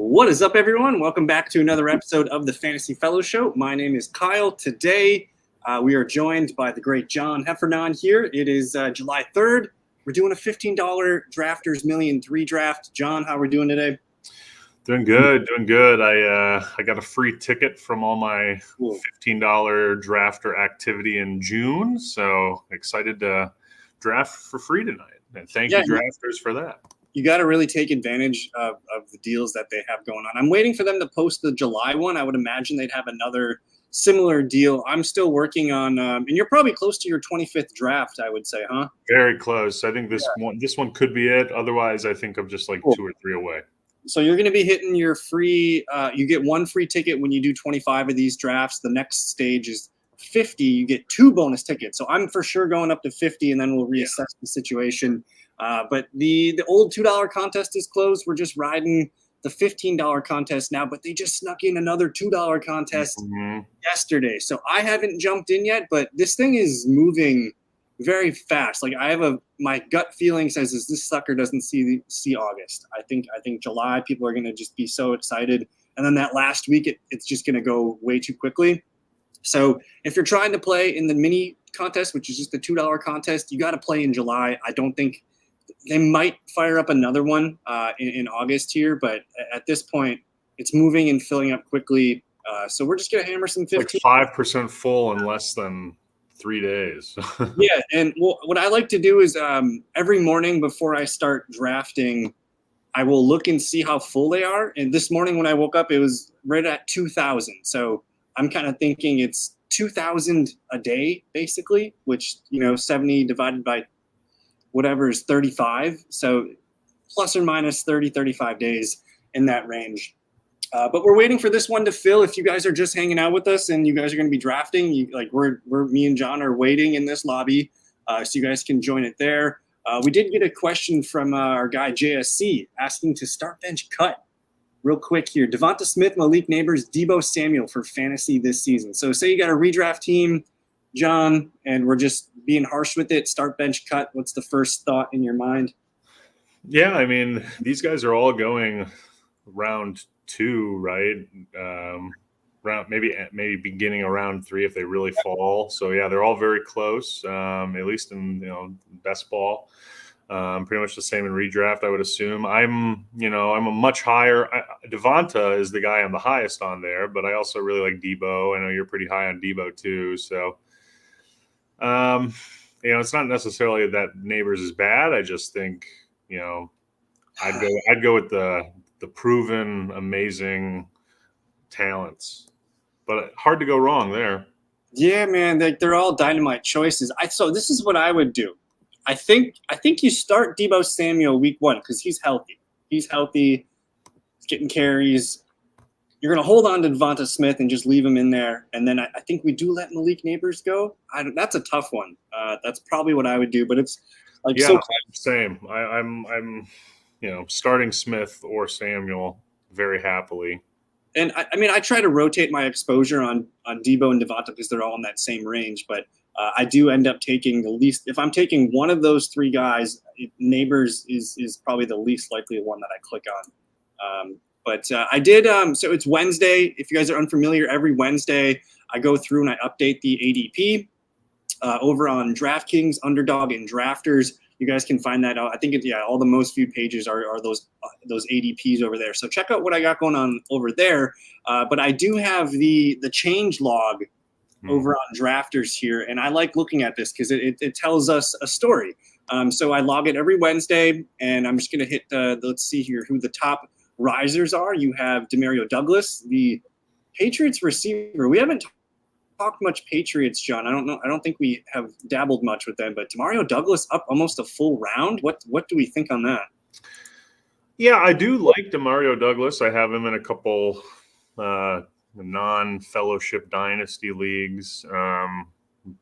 What is up, everyone? Welcome back to another episode of the Fantasy Fellow Show. My name is Kyle. Today, we are joined by the great John Heffernon here. It is July 3rd. We're doing a $15 Drafters Million 3 draft. John, how are we doing today? Doing good. I got a free ticket from all my $15 drafter activity in June, so excited to draft for free tonight. And thank you, drafters, for that. You got to really take advantage of the deals that they have going on. I'm waiting for them to post the July one. I would imagine they'd have another similar deal. I'm still working on, and you're probably close to your 25th draft, I would say, huh? Very close. I think this one could be it. Otherwise, I think I'm just like 2 or 3 away. So you're going to be hitting your free. You get one free ticket when you do 25 of these drafts. The next stage is 50. You get 2 bonus tickets. So I'm for sure going up to 50, and then we'll reassess the situation. But the old $2 contest is closed. We're just riding the $15 contest now, but they just snuck in another $2 contest yesterday. So I haven't jumped in yet, but this thing is moving very fast. Like my gut feeling says is this sucker doesn't see August. I think July people are going to just be so excited. And then that last week, it's just going to go way too quickly. So if you're trying to play in the mini contest, which is just the $2 contest, you got to play in July. I don't think they might fire up another one in August here, but at this point, it's moving and filling up quickly. So we're just going to hammer some 15. Like 5% full in less than 3 days. Yeah, and what I like to do is every morning before I start drafting, I will look and see how full they are. And this morning when I woke up, it was right at 2,000. So I'm kind of thinking it's 2,000 a day, basically, which, 70 divided by whatever is 35. So plus or minus 30, 35 days in that range. But we're waiting for this one to fill. If you guys are just hanging out with us and you guys are going to be drafting, me and John are waiting in this lobby, so you guys can join it there. We did get a question from our guy JSC asking to start bench cut real quick here. Devonta Smith, Malik Neighbors, Deebo Samuel for fantasy this season. So say you got a redraft team, John, and we're just being harsh with it. Start bench cut. What's the first thought in your mind? Yeah, I mean, these guys are all going round 2, right? Round maybe beginning of round 3 if they really fall. So yeah, they're all very close. At least in best ball. Pretty much the same in redraft, I would assume. I'm a much higher. Devonta is the guy I'm the highest on there, but I also really like Deebo. I know you're pretty high on Deebo too. So, it's not necessarily that Neighbors is bad. I just think I'd go with the proven amazing talents, but hard to go wrong there. Yeah, man, they're all dynamite choices. So this is what I would do. I think you start Deebo Samuel week 1 because he's healthy. He's getting carries. You're going to hold on to Devonta Smith and just leave him in there. And then I think we do let Malik Neighbors go. That's a tough one. That's probably what I would do. But it's like same. I'm starting Smith or Samuel very happily. And I try to rotate my exposure on Deebo and Devonta because they're all in that same range. But I do end up taking the least. If I'm taking one of those 3 guys, Neighbors is probably the least likely one that I click on. But I did. So it's Wednesday. If you guys are unfamiliar, every Wednesday I go through and I update the ADP over on DraftKings, Underdog, and Drafters. You guys can find that out. I think all the most viewed pages are those ADPs over there. So check out what I got going on over there. But I do have the change log over on Drafters here, and I like looking at this because it tells us a story. So I log it every Wednesday, and I'm just going to hit let's see here who the top risers are. You have Demario Douglas, the Patriots receiver. We haven't talked much Patriots, John. I don't know. I don't think we have dabbled much with them, but Demario Douglas up almost a full round. What do we think on that? Yeah, I do like Demario Douglas. I have him in a couple non-fellowship dynasty leagues,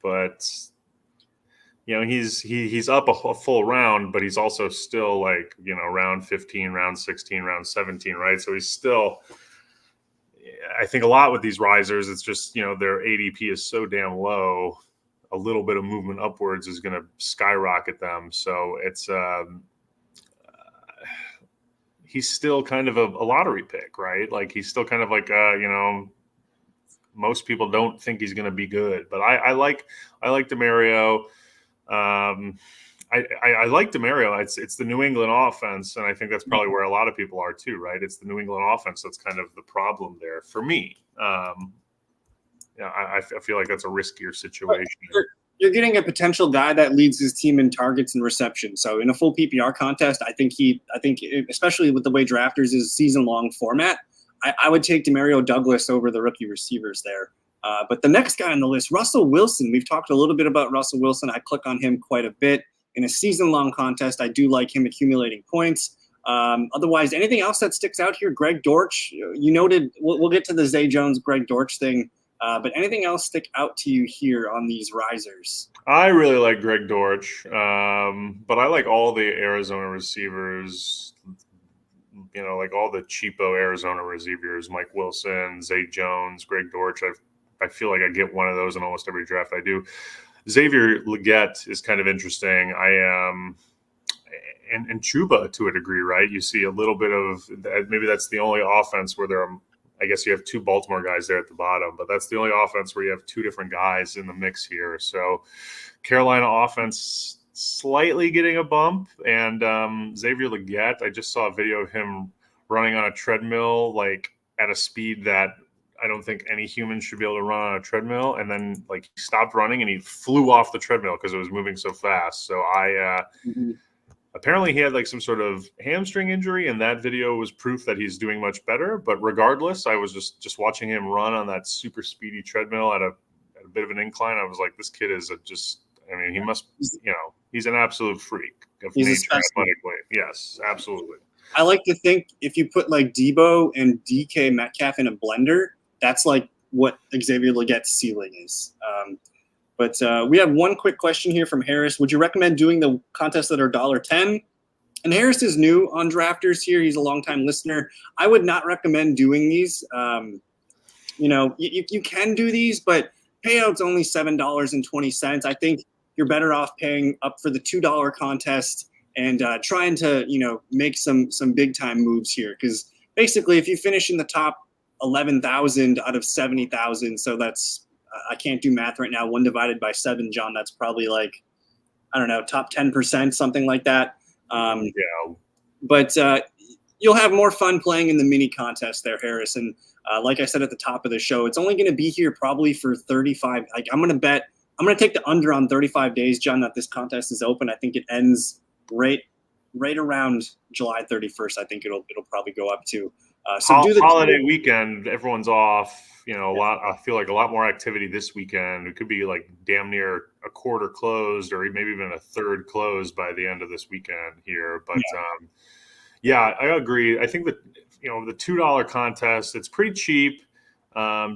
but he's up a full round, but he's also still like round 15, round 16, round 17, right? So he's still. I think a lot with these risers, it's just their ADP is so damn low. A little bit of movement upwards is going to skyrocket them. So it's he's still kind of a lottery pick, right? Like he's still kind of like most people don't think he's going to be good, but I like Demario. I like Demario. It's the New England offense, and I think that's probably where a lot of people are too, right? It's the New England offense that's kind of the problem there for me. I feel like that's a riskier situation. You're getting a potential guy that leads his team in targets and receptions. So in a full PPR contest, I think especially with the way Drafters is season-long format, I would take Demario Douglas over the rookie receivers there. But the next guy on the list, Russell Wilson. We've talked a little bit about Russell Wilson. I click on him quite a bit. In a season-long contest, I do like him accumulating points. Otherwise, anything else that sticks out here? Greg Dortch, you noted, we'll get to the Zay Jones, Greg Dortch thing. But anything else stick out to you here on these risers? I really like Greg Dortch, but I like all the Arizona receivers, like all the cheapo Arizona receivers, Mike Wilson, Zay Jones, Greg Dortch. I feel like I get one of those in almost every draft I do. Xavier Legette is kind of interesting. And Chuba to a degree, right? You see a little bit of maybe that's the only offense where I guess you have two Baltimore guys there at the bottom, but that's the only offense where you have two different guys in the mix here. So Carolina offense slightly getting a bump, and Xavier Legette, I just saw a video of him running on a treadmill, like at a speed that I don't think any human should be able to run on a treadmill. And then like he stopped running and he flew off the treadmill because it was moving so fast. So apparently he had like some sort of hamstring injury, and that video was proof that he's doing much better. But regardless, I was just watching him run on that super speedy treadmill at a bit of an incline. I was like, this kid is he must, he's an absolute freak of nature athletically. Yes, absolutely. I like to think if you put like Debo and DK Metcalf in a blender, that's like what Xavier Legette's ceiling is. But we have one quick question here from Harris. Would you recommend doing the contests that are $10? And Harris is new on Drafters here. He's a longtime listener. I would not recommend doing these. You can do these, but payout's only $7.20. I think you're better off paying up for the $2 contest and trying to, make some big time moves here. Because basically, if you finish in the top 11,000 out of 70,000, so that's I can't do math right now. 1 divided by 7, John. That's probably like, I don't know, top 10%, something like that. But you'll have more fun playing in the mini contest there, Harris. And like I said at the top of the show, it's only going to be here probably for 35. Like I'm going to take the under on 35 days, John, that this contest is open. I think it ends right around July 31st. I think it'll probably go up to. So do the holiday weekend. Everyone's off. I feel like a lot more activity this weekend. It could be like damn near a quarter closed, or maybe even a third closed by the end of this weekend here. But I agree. I think that the $2 contest, it's pretty cheap,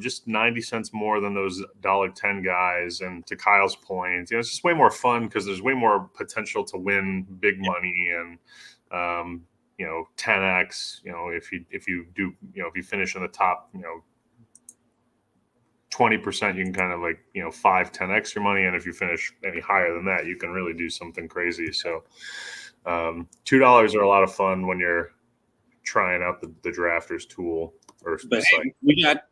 just 90 cents more than those $1.10 guys. And to Kyle's point, it's just way more fun because there's way more potential to win big money and 10x. If you finish in the top 20%, you can kind of like 5-10x your money, and if you finish any higher than that, you can really do something crazy. So $2 are a lot of fun when you're trying out the Drafters tool. But hey,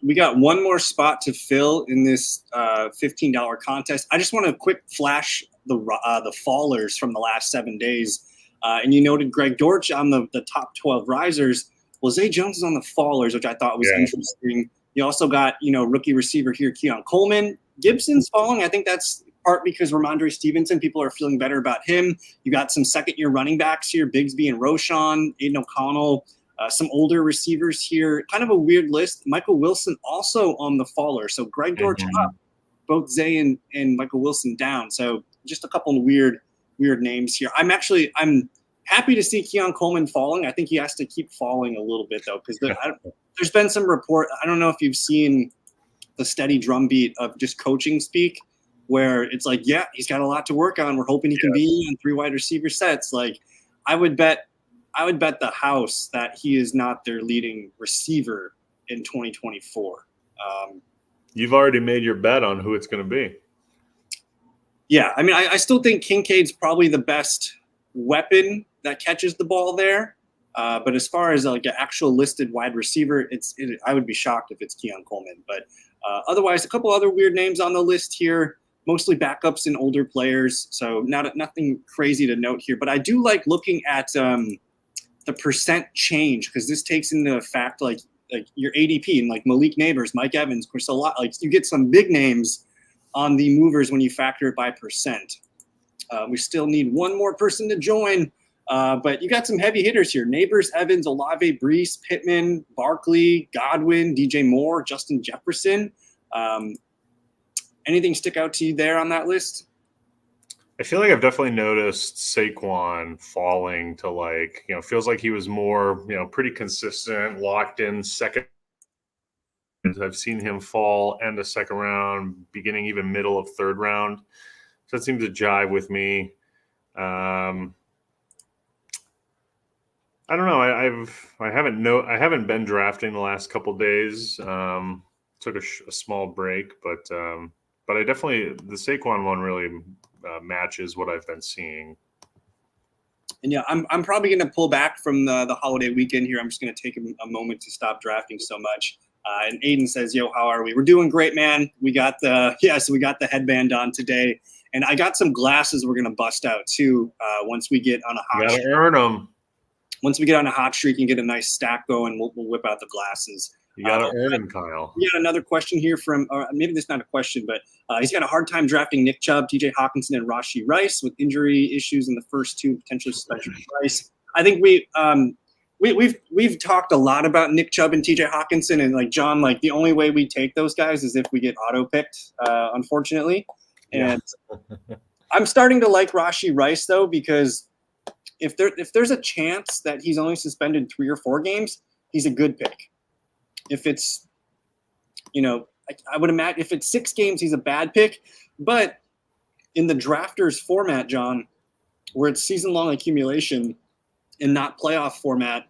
we got one more spot to fill in this $15 contest. I just want to quick flash the fallers from the last 7 days. And you noted Greg Dortch on the top 12 risers. Well, Zay Jones is on the fallers, which I thought was interesting. You also got, rookie receiver here, Keon Coleman. Gibson's falling. I think that's part because Ramondre Stevenson, people are feeling better about him. You got some second-year running backs here, Bigsby and Roschon, Aiden O'Connell, some older receivers here. Kind of a weird list. Michael Wilson also on the faller. So Greg Dortch up, both Zay and Michael Wilson down. So just a couple of weird names here. I'm happy to see Keon Coleman falling. I think he has to keep falling a little bit, though, because there's been some report. I don't know if you've seen the steady drumbeat of just coaching speak where it's like, yeah, he's got a lot to work on. We're hoping he can be in 3 wide receiver sets. Like I would bet the house that he is not their leading receiver in 2024. You've already made your bet on who it's going to be. Yeah, I still think Kincaid's probably the best weapon that catches the ball there. But as far as like an actual listed wide receiver, I would be shocked if it's Keon Coleman. But otherwise, a couple other weird names on the list here, mostly backups and older players. So nothing crazy to note here. But I do like looking at the percent change, because this takes into effect like your ADP, and like Malik Neighbors, Mike Evans, Chris, a lot, like you get some big names on the movers when you factor it by percent. We still need one more person to join, but you got some heavy hitters here: Neighbors, Evans, Olave, Brees, Pittman, Barkley, Godwin, DJ Moore, Justin Jefferson. Anything stick out to you there on that list? I feel like I've definitely noticed Saquon falling to, like, feels like he was more, pretty consistent, locked in second. I've seen him fall end of second round, beginning even middle of third round. So that seems to jive with me. I don't know. I haven't been drafting the last couple days. Took a small break, but I definitely, the Saquon one really matches what I've been seeing. And yeah, I'm probably going to pull back from the holiday weekend here. I'm just going to take a moment to stop drafting so much. And Aiden says, "Yo, how are we? We're doing great, man. We got the headband on today, and I got some glasses we're going to bust out too. Once we get on a hot, you gotta earn them. Once we get on a hot streak and get a nice stack going, we'll whip out the glasses. You gotta earn them, Kyle." We got another question here from, or maybe this is not a question, but he's got a hard time drafting Nick Chubb, TJ Hawkinson, and Rashee Rice with injury issues in the first two, potentially suspension Rice. I think we've talked a lot about Nick Chubb and TJ Hawkinson, and like John, like the only way we take those guys is if we get auto picked, unfortunately. And I'm starting to like Rashee Rice though, because if there's a chance that he's only suspended 3 or 4 games, he's a good pick. If it's, I would imagine if it's 6 games, he's a bad pick. But in the drafters format, John, where it's season-long accumulation and not playoff format,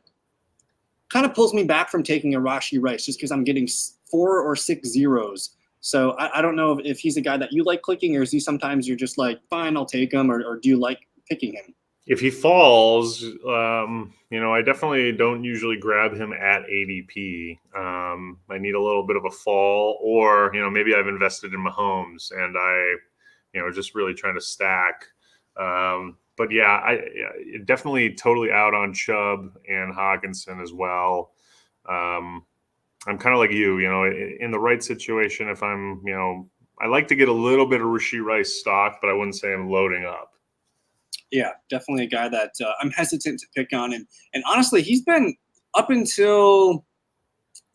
kind of pulls me back from taking a Rashee Rice just because I'm getting 4 or 6 zeros. So I don't know if he's a guy that you like clicking, or is he sometimes you're just like, fine, I'll take him, or do you like picking him? If he falls, I definitely don't usually grab him at ADP. I need a little bit of a fall, or, maybe I've invested in Mahomes and I, just really trying to stack. But yeah, I definitely totally out on Chubb and Hawkinson as well. I'm kind of like you, in the right situation, if I'm, I like to get a little bit of Rashee Rice stock, but I wouldn't say I'm loading up. Yeah, definitely a guy that I'm hesitant to pick on. And honestly, he's been, up until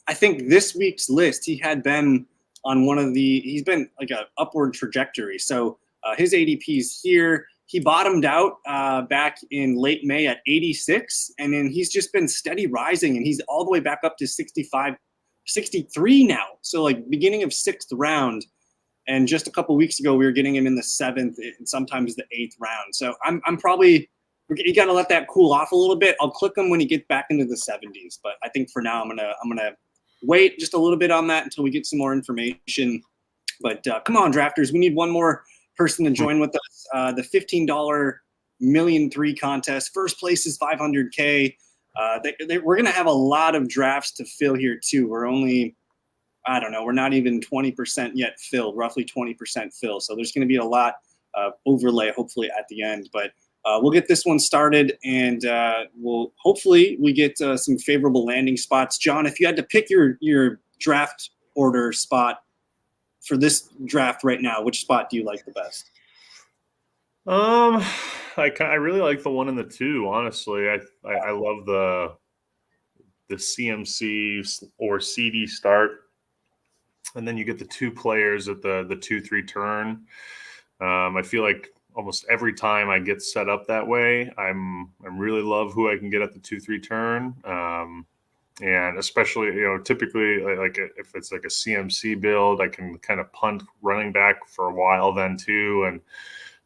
I think this week's list, he had been on he's been like an upward trajectory. So his ADP is here. He bottomed out back in late May at 86, and then he's just been steady rising, and he's all the way back up to 65, 63 now. So like beginning of 6th round. And just a couple weeks ago, we were getting him in the 7th and sometimes the 8th round. So I'm probably, you got to let that cool off a little bit. I'll click him when he gets back into the 70s. But I think for now, I'm gonna wait just a little bit on that until we get some more information. But come on, drafters, we need one more person to join with us. The $15 $1,000,003 contest. First place is $500K. We're gonna have a lot of drafts to fill here too. We're only, I don't know, we're not even 20% yet filled, roughly 20% filled. So there's going to be a lot of overlay, hopefully, at the end. But we'll get this one started, and hopefully we get some favorable landing spots. John, if you had to pick your draft order spot for this draft right now, which spot do you like the best? I really like the 1 and the 2, honestly. I love the CMC or CD start. And then you get the 2 players at the 2-3 turn. I feel like almost every time I get set up that way, I'm really love who I can get at the 2-3 turn. And especially, typically like if it's like a CMC build, I can kind of punt running back for a while then too. And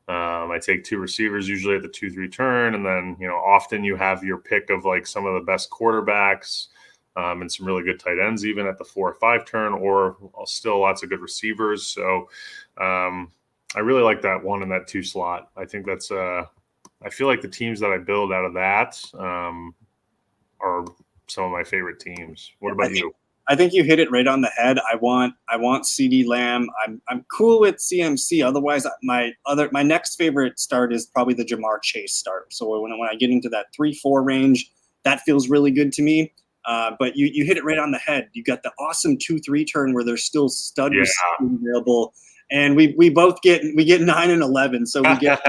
I take 2 receivers usually at the 2-3 turn. And then, often you have your pick of like some of the best quarterbacks. And some really good tight ends even at the 4 or 5 turn, or still lots of good receivers. So I really like that 1 and that 2 slot. I think that's I feel like the teams that I build out of that, are some of my favorite teams. What about you? I think you hit it right on the head. I want CeeDee Lamb. I'm cool with CMC. Otherwise, my next favorite start is probably the Jamar Chase start. So when I get into that 3-4 range, that feels really good to me. But you hit it right on the head. You got the awesome 2-3 turn where there's still stud receivers available, and we get 9 and 11. So we get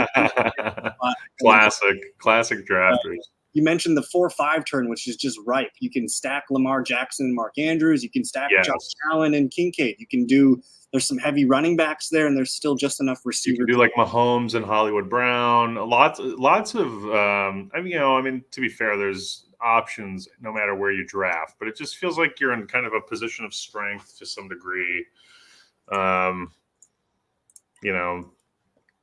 classic drafters. You mentioned the 4-5 turn, which is just ripe. You can stack Lamar Jackson and Mark Andrews. You can stack Josh Allen and Kincaid. You can do – there's some heavy running backs there, and there's still just enough receivers. You can do like Mahomes and Hollywood Brown. Lots of to be fair, there's options no matter where you draft. But it just feels like you're in kind of a position of strength to some degree. I don't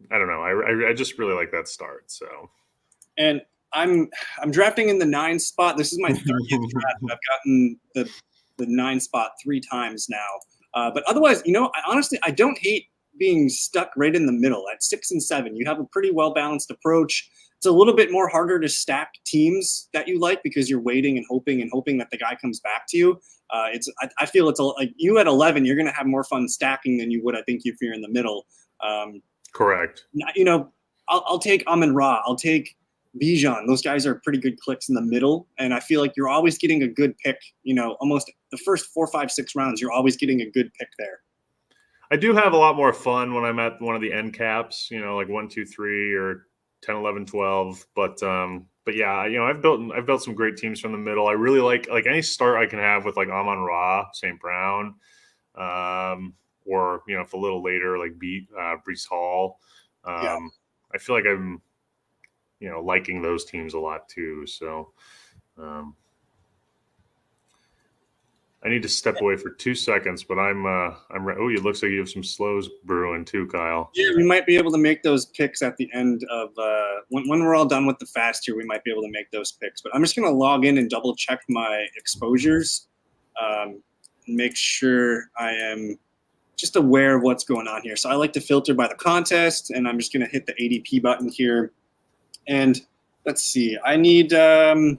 know. I just really like that start. So – And – I'm drafting in the 9 spot. This is my 30th draft. I've gotten the 9 spot 3 times now. But otherwise, I don't hate being stuck right in the middle at 6 and 7. You have a pretty well-balanced approach. It's a little bit more harder to stack teams that you like because you're waiting and hoping that the guy comes back to you. I feel it's like you at 11, you're going to have more fun stacking than you would, I think, if you're in the middle. Correct. I'll take Amon-Ra. I'll take Bijan. Those guys are pretty good clicks in the middle, and I feel like you're always getting a good pick. Almost the first 4, 5, 6 rounds, you're always getting a good pick there. I do have a lot more fun when I'm at one of the end caps, like 1, 2, 3 or 10, 11, 12. But yeah, I've built some great teams from the middle. I really like any start I can have with like Amon-Ra, St. Brown, or if a little later like Breece Hall. I feel like I'm liking those teams a lot too. So I need to step away for 2 seconds, but I'm oh, it looks like you have some slows brewing too, Kyle. Yeah, we might be able to make those picks at the end of when we're all done with the fast here. We might be able to make those picks, but I'm just going to log in and double check my exposures, and make sure I am just aware of what's going on here. So I like to filter by the contest, and I'm just going to hit the ADP button here. And let's see, I need, me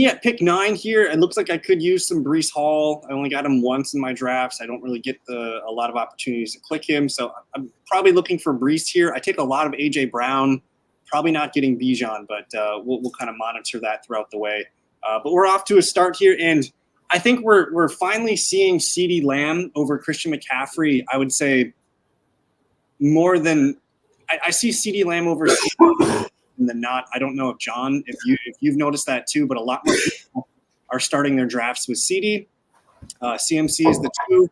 at pick 9 here, it looks like I could use some Breece Hall. I only got him once in my drafts. I don't really get a lot of opportunities to click him. So I'm probably looking for Breece here. I take a lot of A.J. Brown, probably not getting Bijan, but we'll kind of monitor that throughout the way. But we're off to a start here, and I think we're finally seeing CeeDee Lamb over Christian McCaffrey. I would say more than – I see CeeDee Lamb over than not. I don't know if John, if you've noticed that too, but a lot more people are starting their drafts with CeeDee. CMC is the 2.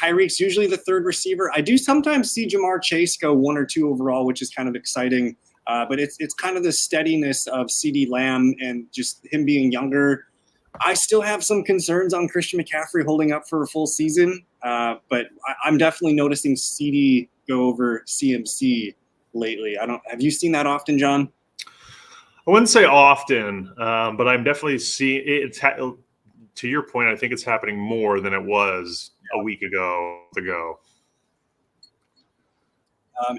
Tyreek's usually the 3rd receiver. I do sometimes see Jamar Chase go 1 or 2 overall, which is kind of exciting. But it's kind of the steadiness of CeeDee Lamb and just him being younger. I still have some concerns on Christian McCaffrey holding up for a full season, but I'm definitely noticing CeeDee go over CMC lately. Have you seen that often, John? I wouldn't say often, but I'm definitely seeing it. To your point, I think it's happening more than it was a week ago.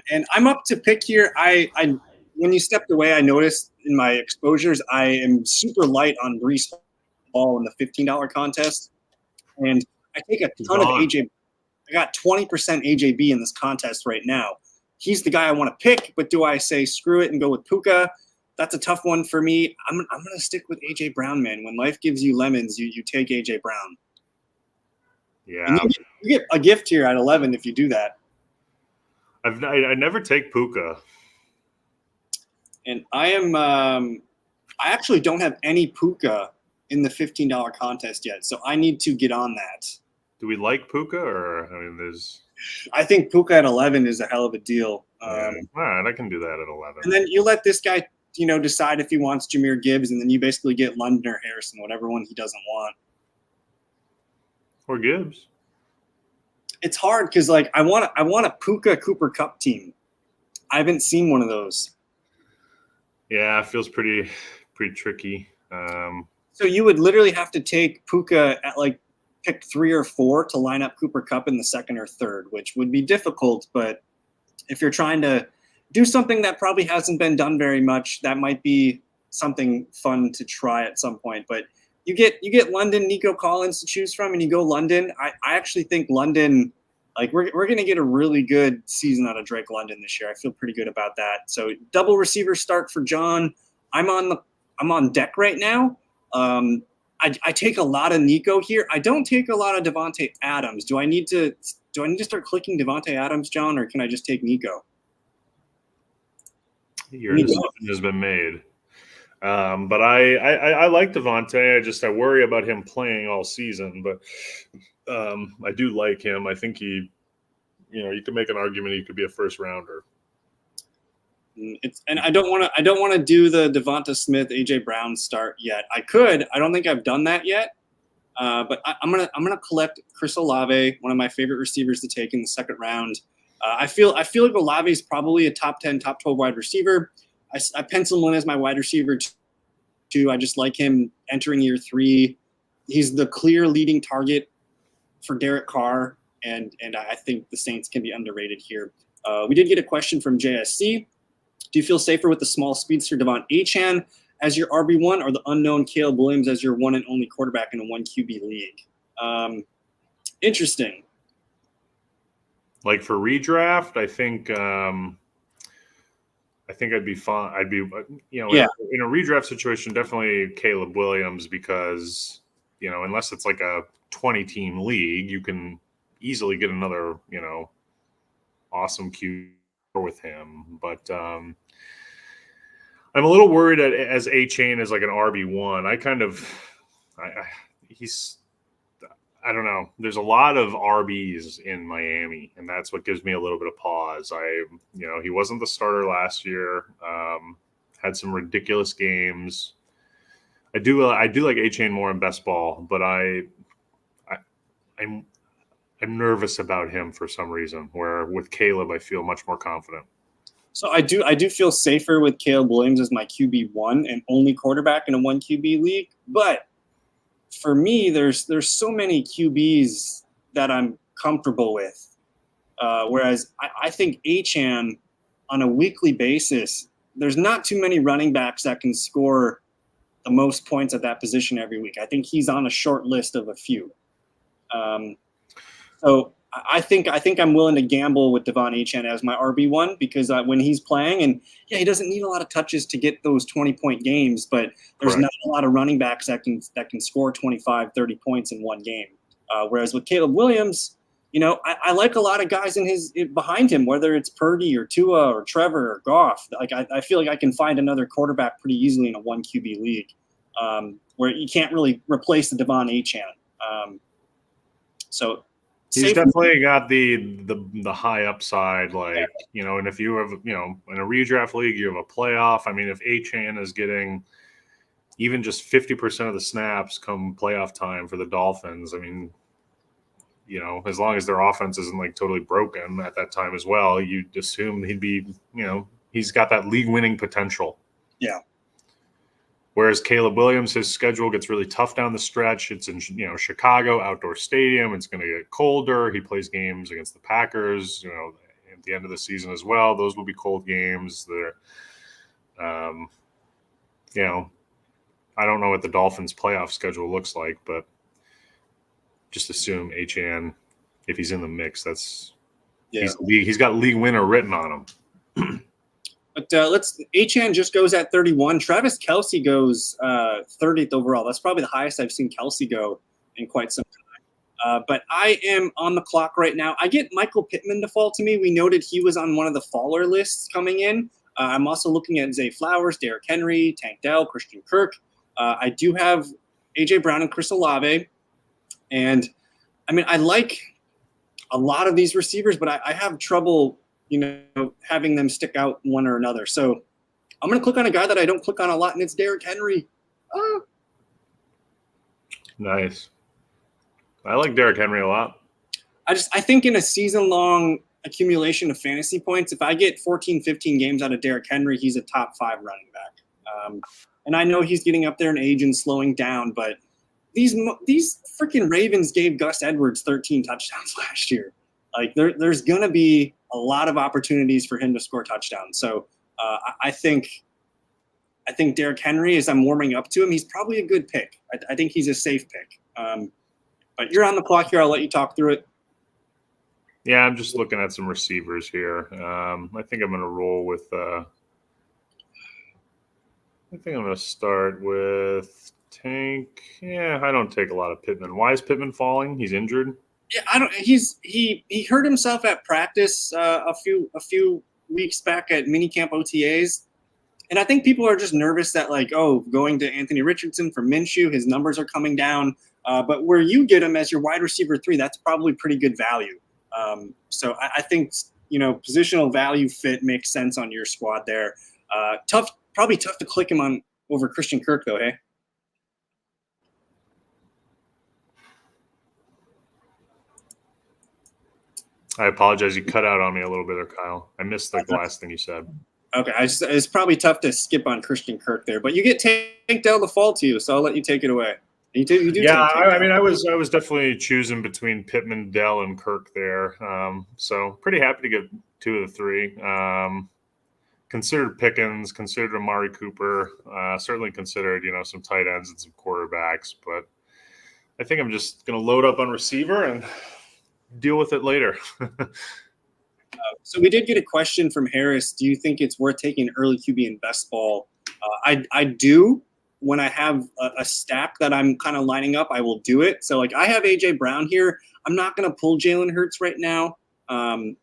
And I'm up to pick here. When you stepped away, I noticed in my exposures, I am super light on Breece Hall in the $15 contest, and I take a ton of AJ. I got 20% AJB in this contest right now. He's the guy I want to pick, but do I say screw it and go with Puka? That's a tough one for me. I'm going to stick with A.J. Brown, man. When life gives you lemons, you take A.J. Brown. Yeah. And you get a gift here at 11 if you do that. I never take Puka. And I actually don't have any Puka in the $15 contest yet, so I need to get on that. Do we like Puka, or I think Puka at 11 is a hell of a deal. All right, I can do that at 11. And then you let this guy, decide if he wants Jahmyr Gibbs, and then you basically get London or Harrison, whatever one he doesn't want. Or Gibbs. It's hard because, I want a Puka Cooper Kupp team. I haven't seen one of those. Yeah, it feels pretty tricky. So you would literally have to take Puka at pick 3 or 4 to line up Cooper Kupp in the 2nd or 3rd, which would be difficult. But if you're trying to do something that probably hasn't been done very much, that might be something fun to try at some point. But you get London, Nico Collins to choose from, and you go London. I actually think London, like we're going to get a really good season out of Drake London this year. I feel pretty good about that. So double receiver start for John. I'm on deck right now. I take a lot of Nico here. I don't take a lot of Devontae Adams. Do I need to start clicking Devontae Adams, John, or can I just take Nico? Your decision has been made. But I like Devontae. I worry about him playing all season, but I do like him. I think you could make an argument he could be a first rounder. I don't want to do the Devonta Smith, AJ Brown start yet. I could. I don't think I've done that yet. But I'm gonna collect Chris Olave, one of my favorite receivers to take in the second round. I feel like Olave is probably a top 10, top 12 wide receiver. I pencil him in as my wide receiver too. I just like him entering year 3. He's the clear leading target for Derek Carr, and I think the Saints can be underrated here. We did get a question from JSC. Do you feel safer with the small speedster Devon Achane as your RB1 or the unknown Caleb Williams as your one and only quarterback in a 1 QB league? Interesting. Like for redraft, I think I'd be fine. I'd be, in a redraft situation, definitely Caleb Williams because, unless it's like a 20-team league, you can easily get another, awesome QB with him. But I'm a little worried as Achane is like an RB1. I don't know. There's a lot of RBs in Miami, and that's what gives me a little bit of pause. He wasn't the starter last year. Had some ridiculous games. I do like Achane more in best ball, but I'm nervous about him for some reason. Where with Caleb, I feel much more confident. So I do feel safer with Caleb Williams as my QB1 and only quarterback in a 1 QB league, but for me, there's so many QBs that I'm comfortable with. Whereas I think Achane on a weekly basis, there's not too many running backs that can score the most points at that position every week. I think he's on a short list of a few. So I think I'm willing to gamble with Devon Achane as my RB1 because when he's playing, and he doesn't need a lot of touches to get those 20-point games, but there's not a lot of running backs that can score 25, 30 points in one game. Whereas with Caleb Williams, I like a lot of guys behind him, whether it's Purdy or Tua or Trevor or Goff. Like I feel like I can find another quarterback pretty easily in a 1 QB league, where you can't really replace the Devon Achane. So. He's definitely got the high upside, and if you have, in a redraft league, you have a playoff. I mean, if Achane is getting even just 50% of the snaps come playoff time for the Dolphins, I mean, as long as their offense isn't like totally broken at that time as well, you'd assume he'd be, he's got that league winning potential. Yeah. Whereas Caleb Williams, his schedule gets really tough down the stretch. It's in Chicago, outdoor stadium. It's going to get colder. He plays games against the Packers, at the end of the season as well. Those will be cold games. I don't know what the Dolphins' playoff schedule looks like, but just assume Achane, if he's in the mix, he's got league winner written on him. But Achane just goes at 31. Travis Kelce goes 30th overall. That's probably the highest I've seen Kelce go in quite some time. But I am on the clock right now. I get Michael Pittman to fall to me. We noted he was on one of the faller lists coming in. I'm also looking at Zay Flowers, Derrick Henry, Tank Dell, Christian Kirk. I do have AJ Brown and Chris Olave. And, I mean, I like a lot of these receivers, but I have trouble having them stick out one or another. So I'm going to click on a guy that I don't click on a lot, and it's Derrick Henry. Nice. I like Derrick Henry a lot. I think in a season-long accumulation of fantasy points, if I get 14, 15 games out of Derrick Henry, he's a top 5 running back. And I know he's getting up there in age and slowing down, but these freaking Ravens gave Gus Edwards 13 touchdowns last year. Like there's going to be a lot of opportunities for him to score touchdowns. So I think I think Derrick Henry, as I'm warming up to him, he's probably a good pick. I think he's a safe pick. But you're on the clock here. I'll let you talk through it. Yeah, I'm just looking at some receivers here. I think I'm going to roll with I think I'm going to start with Tank. Yeah, I don't take a lot of Pittman. Why is Pittman falling? He's injured. Yeah, I don't. He hurt himself at practice a few weeks back at minicamp OTAs, and I think people are just nervous that like, oh, going to Anthony Richardson for Minshew, his numbers are coming down. But where you get him as your wide receiver 3, that's probably pretty good value. So I think positional value fit makes sense on your squad there. Probably tough to click him on over Christian Kirk though. Hey. I apologize. You cut out on me a little bit there, Kyle. I missed the last thing you said. Okay, it's probably tough to skip on Christian Kirk there, but you get Tank Dell to fall to you, so I'll let you take it away. You do yeah, I mean, I was definitely choosing between Pittman, Dell, and Kirk there. So pretty happy to get 2 of the 3. Considered Pickens, considered Amari Cooper, certainly considered some tight ends and some quarterbacks, but I think I'm just going to load up on receiver and deal with it later. So we did get a question from Harris. Do you think it's worth taking an early QB in best ball? I do. When I have a stack that I'm kind of lining up, I will do it. So like I have AJ Brown here. I'm not going to pull Jalen Hurts right now. I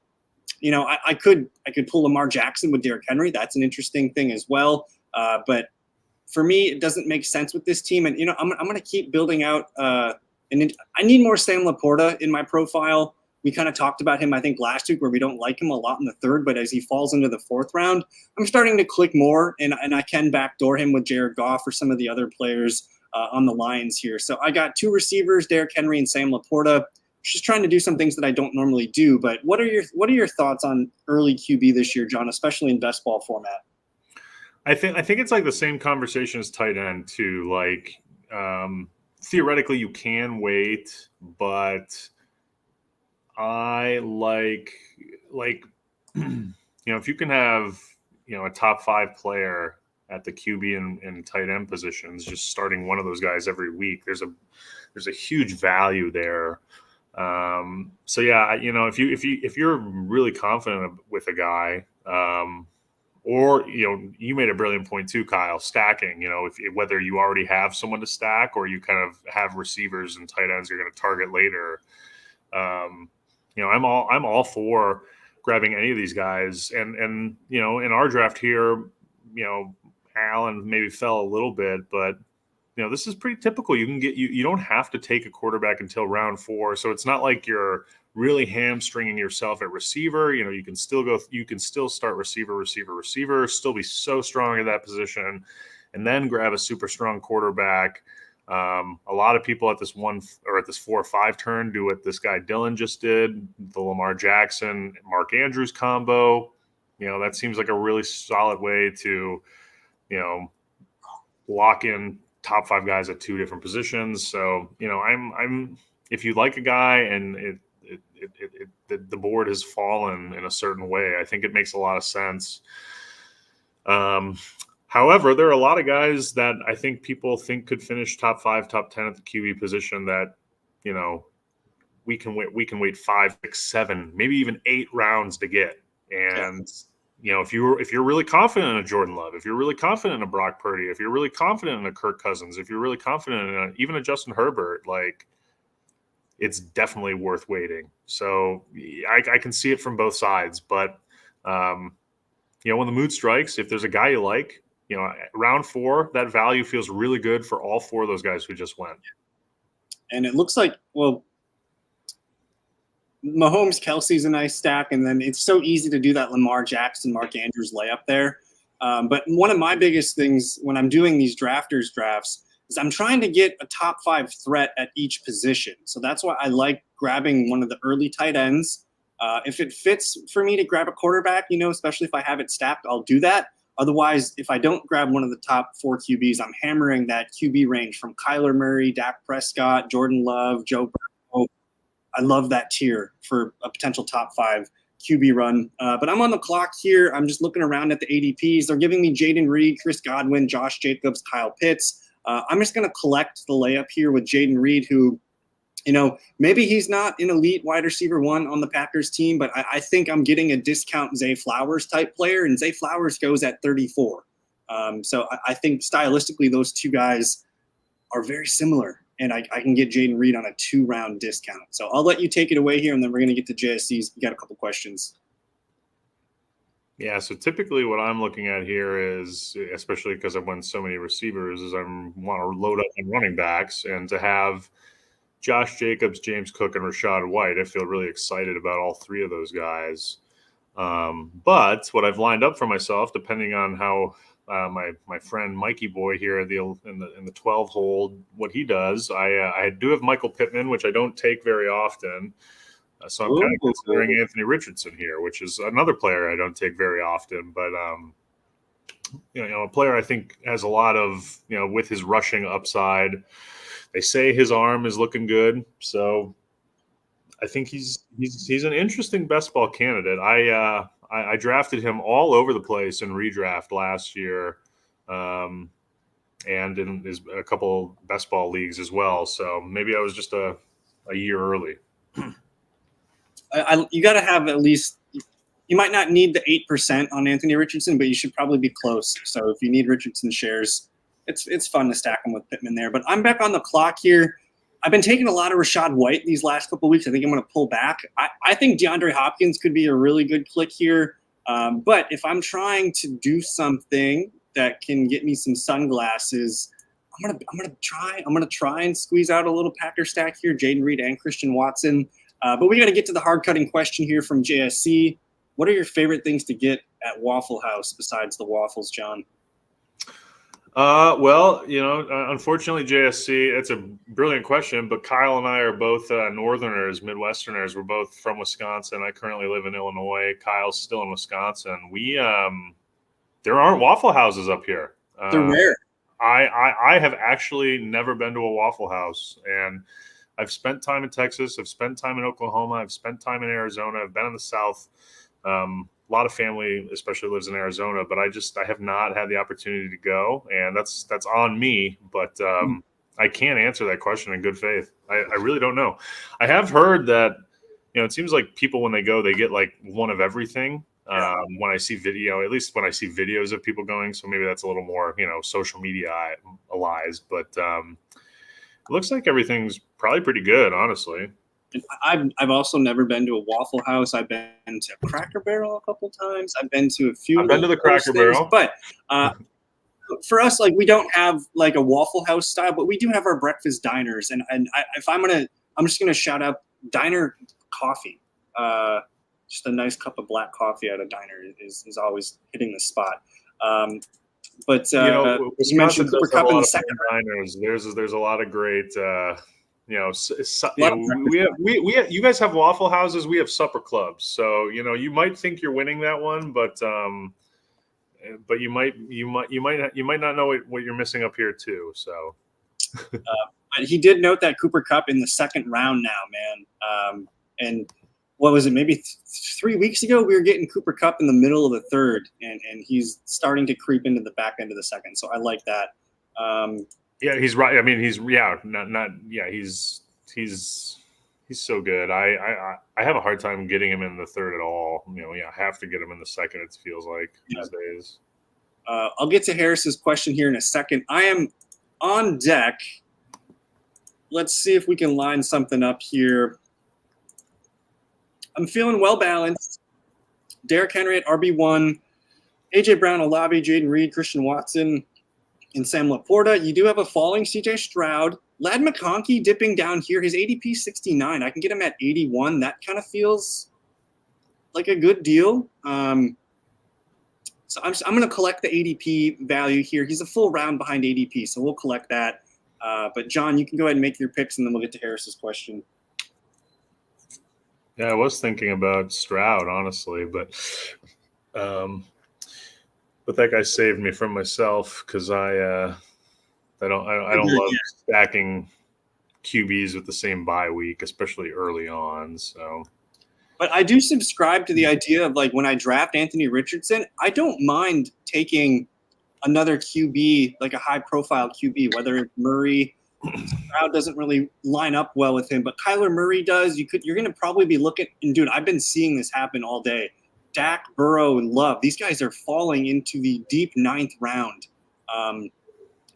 could pull Lamar Jackson with Derrick Henry. That's an interesting thing as well. But for me, it doesn't make sense with this team. And I'm going to keep building out. And I need more Sam Laporta in my profile. We kind of talked about him, I think, last week where we don't like him a lot in the 3rd, but as he falls into the 4th round, I'm starting to click more, and I can backdoor him with Jared Goff or some of the other players on the Lions here. So I got 2 receivers, Derrick Henry and Sam Laporta. Just trying to do some things that I don't normally do. But what are your thoughts on early QB this year, John, especially in best ball format? I think it's like the same conversation as tight end too. Like theoretically, you can wait, but I like if you can have a top 5 player at the QB and tight end positions, just starting one of those guys every week, there's a huge value there. So yeah, if you're really confident with a guy, or you made a brilliant point too, Kyle, stacking. Whether you already have someone to stack or you kind of have receivers and tight ends you're going to target later. I'm all for grabbing any of these guys, and in our draft here, Allen maybe fell a little bit, but this is pretty typical. You don't have to take a quarterback until round 4, so it's not like you're really hamstringing yourself at receiver. You can still start receiver, still be so strong at that position, and then grab a super strong quarterback. A lot of people at this 4 or 5 turn do what this guy Dylan just did, the Lamar Jackson, Mark Andrews combo. That seems like a really solid way to, lock in top 5 guys at 2 different positions. So, I'm if you like a guy and the board has fallen in a certain way, I think it makes a lot of sense. However, there are a lot of guys that I think people think could finish top 5, top 10 at the QB position that, we can wait 5, 6, 7, maybe even 8 rounds to get. And, if you're really confident in a Jordan Love, if you're really confident in a Brock Purdy, if you're really confident in a Kirk Cousins, if you're really confident in even a Justin Herbert, like, it's definitely worth waiting. So I can see it from both sides. But, when the mood strikes, if there's a guy you like, round 4, that value feels really good for all 4 of those guys who just went. And it looks like, Mahomes, Kelsey's a nice stack, and then it's so easy to do that Lamar Jackson, Mark Andrews layup there. But one of my biggest things when I'm doing these drafters drafts is I'm trying to get a top 5 threat at each position. So that's why I like grabbing one of the early tight ends. If it fits for me to grab a quarterback, especially if I have it stacked, I'll do that. Otherwise, if I don't grab one of the top 4 QBs, I'm hammering that QB range from Kyler Murray, Dak Prescott, Jordan Love, Joe Burrow. I love that tier for a potential top 5 QB run. But I'm on the clock here. I'm just looking around at the ADPs. They're giving me Jaden Reed, Chris Godwin, Josh Jacobs, Kyle Pitts. I'm just going to collect the layup here with Jaden Reed, who, maybe he's not an elite wide receiver one on the Packers team, but I think I'm getting a discount Zay Flowers type player, and Zay Flowers goes at 34. So I think stylistically those two guys are very similar, and I can get Jaden Reed on a 2-round discount. So I'll let you take it away here, and then we're going to get to JSC's. You got a couple questions. Yeah, so typically what I'm looking at here is, especially because I've won so many receivers, is I want to load up on running backs, and to have Josh Jacobs, James Cook, and Rachaad White, I feel really excited about all three of those guys. But what I've lined up for myself, depending on how my friend Mikey Boy here in the 12 hold, what he does, I do have Michael Pittman, which I don't take very often. So I'm kind of considering Anthony Richardson here, which is another player I don't take very often, but a player I think has a lot of, with his rushing upside. They say his arm is looking good, so I think he's an interesting best ball candidate. I drafted him all over the place in redraft last year, and in a couple best ball leagues as well. So maybe I was just a year early. You got to have at least. You might not need the 8% on Anthony Richardson, but you should probably be close. So if you need Richardson shares, it's fun to stack them with Pittman there. But I'm back on the clock here. I've been taking a lot of Rachaad White these last couple of weeks. I think I'm going to pull back. I think DeAndre Hopkins could be a really good click here. But if I'm trying to do something that can get me some sunglasses, I'm gonna try and squeeze out a little Packer stack here. Jaden Reed and Christian Watson. But we got to get to the hard cutting question here from JSC. What are your favorite things to get at Waffle House besides the waffles, John? Well, unfortunately, JSC, it's a brilliant question, but Kyle and I are both Northerners, Midwesterners. We're both from Wisconsin. I currently live in Illinois. Kyle's still in Wisconsin. There aren't Waffle Houses up here. They're rare. I have actually never been to a Waffle House, and I've spent time in Texas. I've spent time in Oklahoma. I've spent time in Arizona. I've been in the South. A lot of family, especially, lives in Arizona, but I have not had the opportunity to go, and that's on me. But I can't answer that question in good faith. I really don't know. I have heard that it seems like people, when they go, they get like one of everything. When I see videos of people going, so maybe that's a little more social mediaized, but it looks like everything's probably pretty good, honestly. I've also never been to a Waffle House. I've been to Cracker Barrel a couple times. I've been to a few. I've been to the Cracker Barrel, but for us, like, we don't have like a Waffle House style, but we do have our breakfast diners. And I'm just gonna shout out Diner Coffee. Just a nice cup of black coffee at a diner is always hitting the spot. But you mentioned Cooper Kupp in the second diners. There's a lot of great. You guys have Waffle Houses. We have supper clubs. So you might think you're winning that one, but you might not know what you're missing up here too. So, but he did note that Cooper Kupp in the second round now, man. And what was it? Maybe 3 weeks ago, we were getting Cooper Kupp in the middle of the third, and he's starting to creep into the back end of the second. So I like that. Yeah, he's right. I mean, he's so good. I have a hard time getting him in the third at all. I have to get him in the second. It feels like these days. I'll get to Harris's question here in a second. I am on deck. Let's see if we can line something up here. I'm feeling well balanced. Derrick Henry at RB1, AJ Brown, Olave, Jaden Reed, Christian Watson, and Sam Laporta. You do have a falling CJ Stroud. Ladd McConkey dipping down here. His ADP 69. I can get him at 81. That kind of feels like a good deal. So I'm going to collect the ADP value here. He's a full round behind ADP, so we'll collect that. But John, you can go ahead and make your picks, and then we'll get to Harris's question. Yeah, I was thinking about Stroud, honestly, but that guy saved me from myself because I don't love stacking QBs with the same bye week, especially early on. So But I do subscribe to the idea of like when I draft Anthony Richardson, I don't mind taking another QB, like a high profile QB, whether it's Murray. Stroud doesn't really line up well with him, but Kyler Murray does. You're going to probably be looking, and dude, I've been seeing this happen all day. Dak, Burrow, and Love, these guys are falling into the deep 9th round.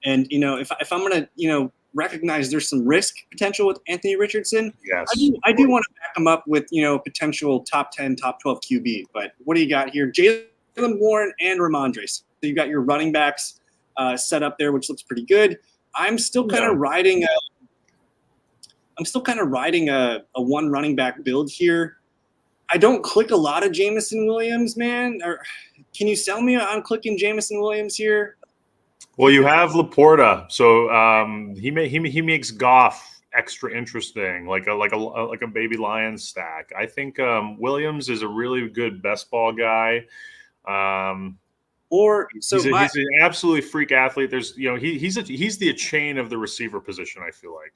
And if I'm going to recognize there's some risk potential with Anthony Richardson, Yes, I do want to back him up with potential top 10, top 12 QB. But what do you got here? Jalen Warren and Ramondre. So you got your running backs set up there, which looks pretty good. I'm still kind of riding a one running back build here. I don't click a lot of Jameson Williams, man. Or can you sell me on clicking Jameson Williams here? Well, you have Laporta, so he makes Goff extra interesting, like a baby lion stack. I think Williams is a really good best ball guy. He's an absolutely freak athlete. There's he's the chain of the receiver position. I feel like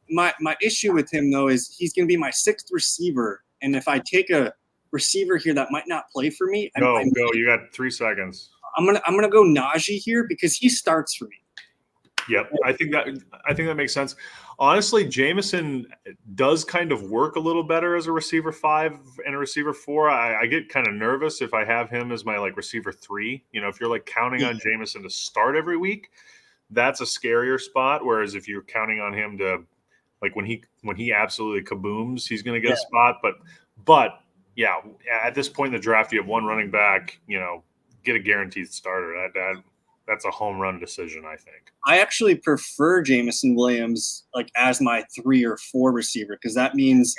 my issue with him though is he's going to be my 6th receiver, and if I take a receiver here that might not play for me, go. You got 3 seconds. I'm gonna go Najee here because he starts for me. Yep, I think that makes sense. Honestly, Jameson does kind of work a little better as a receiver 5 and a receiver 4. I get kind of nervous if I have him as my receiver 3. If you're counting on Jameson to start every week, that's a scarier spot. Whereas if you're counting on him to when he absolutely kabooms, he's going to get a spot. But yeah, at this point in the draft, you have one running back. Get a guaranteed starter. That's a home run decision, I think. I actually prefer Jameson Williams as my 3 or 4 receiver because that means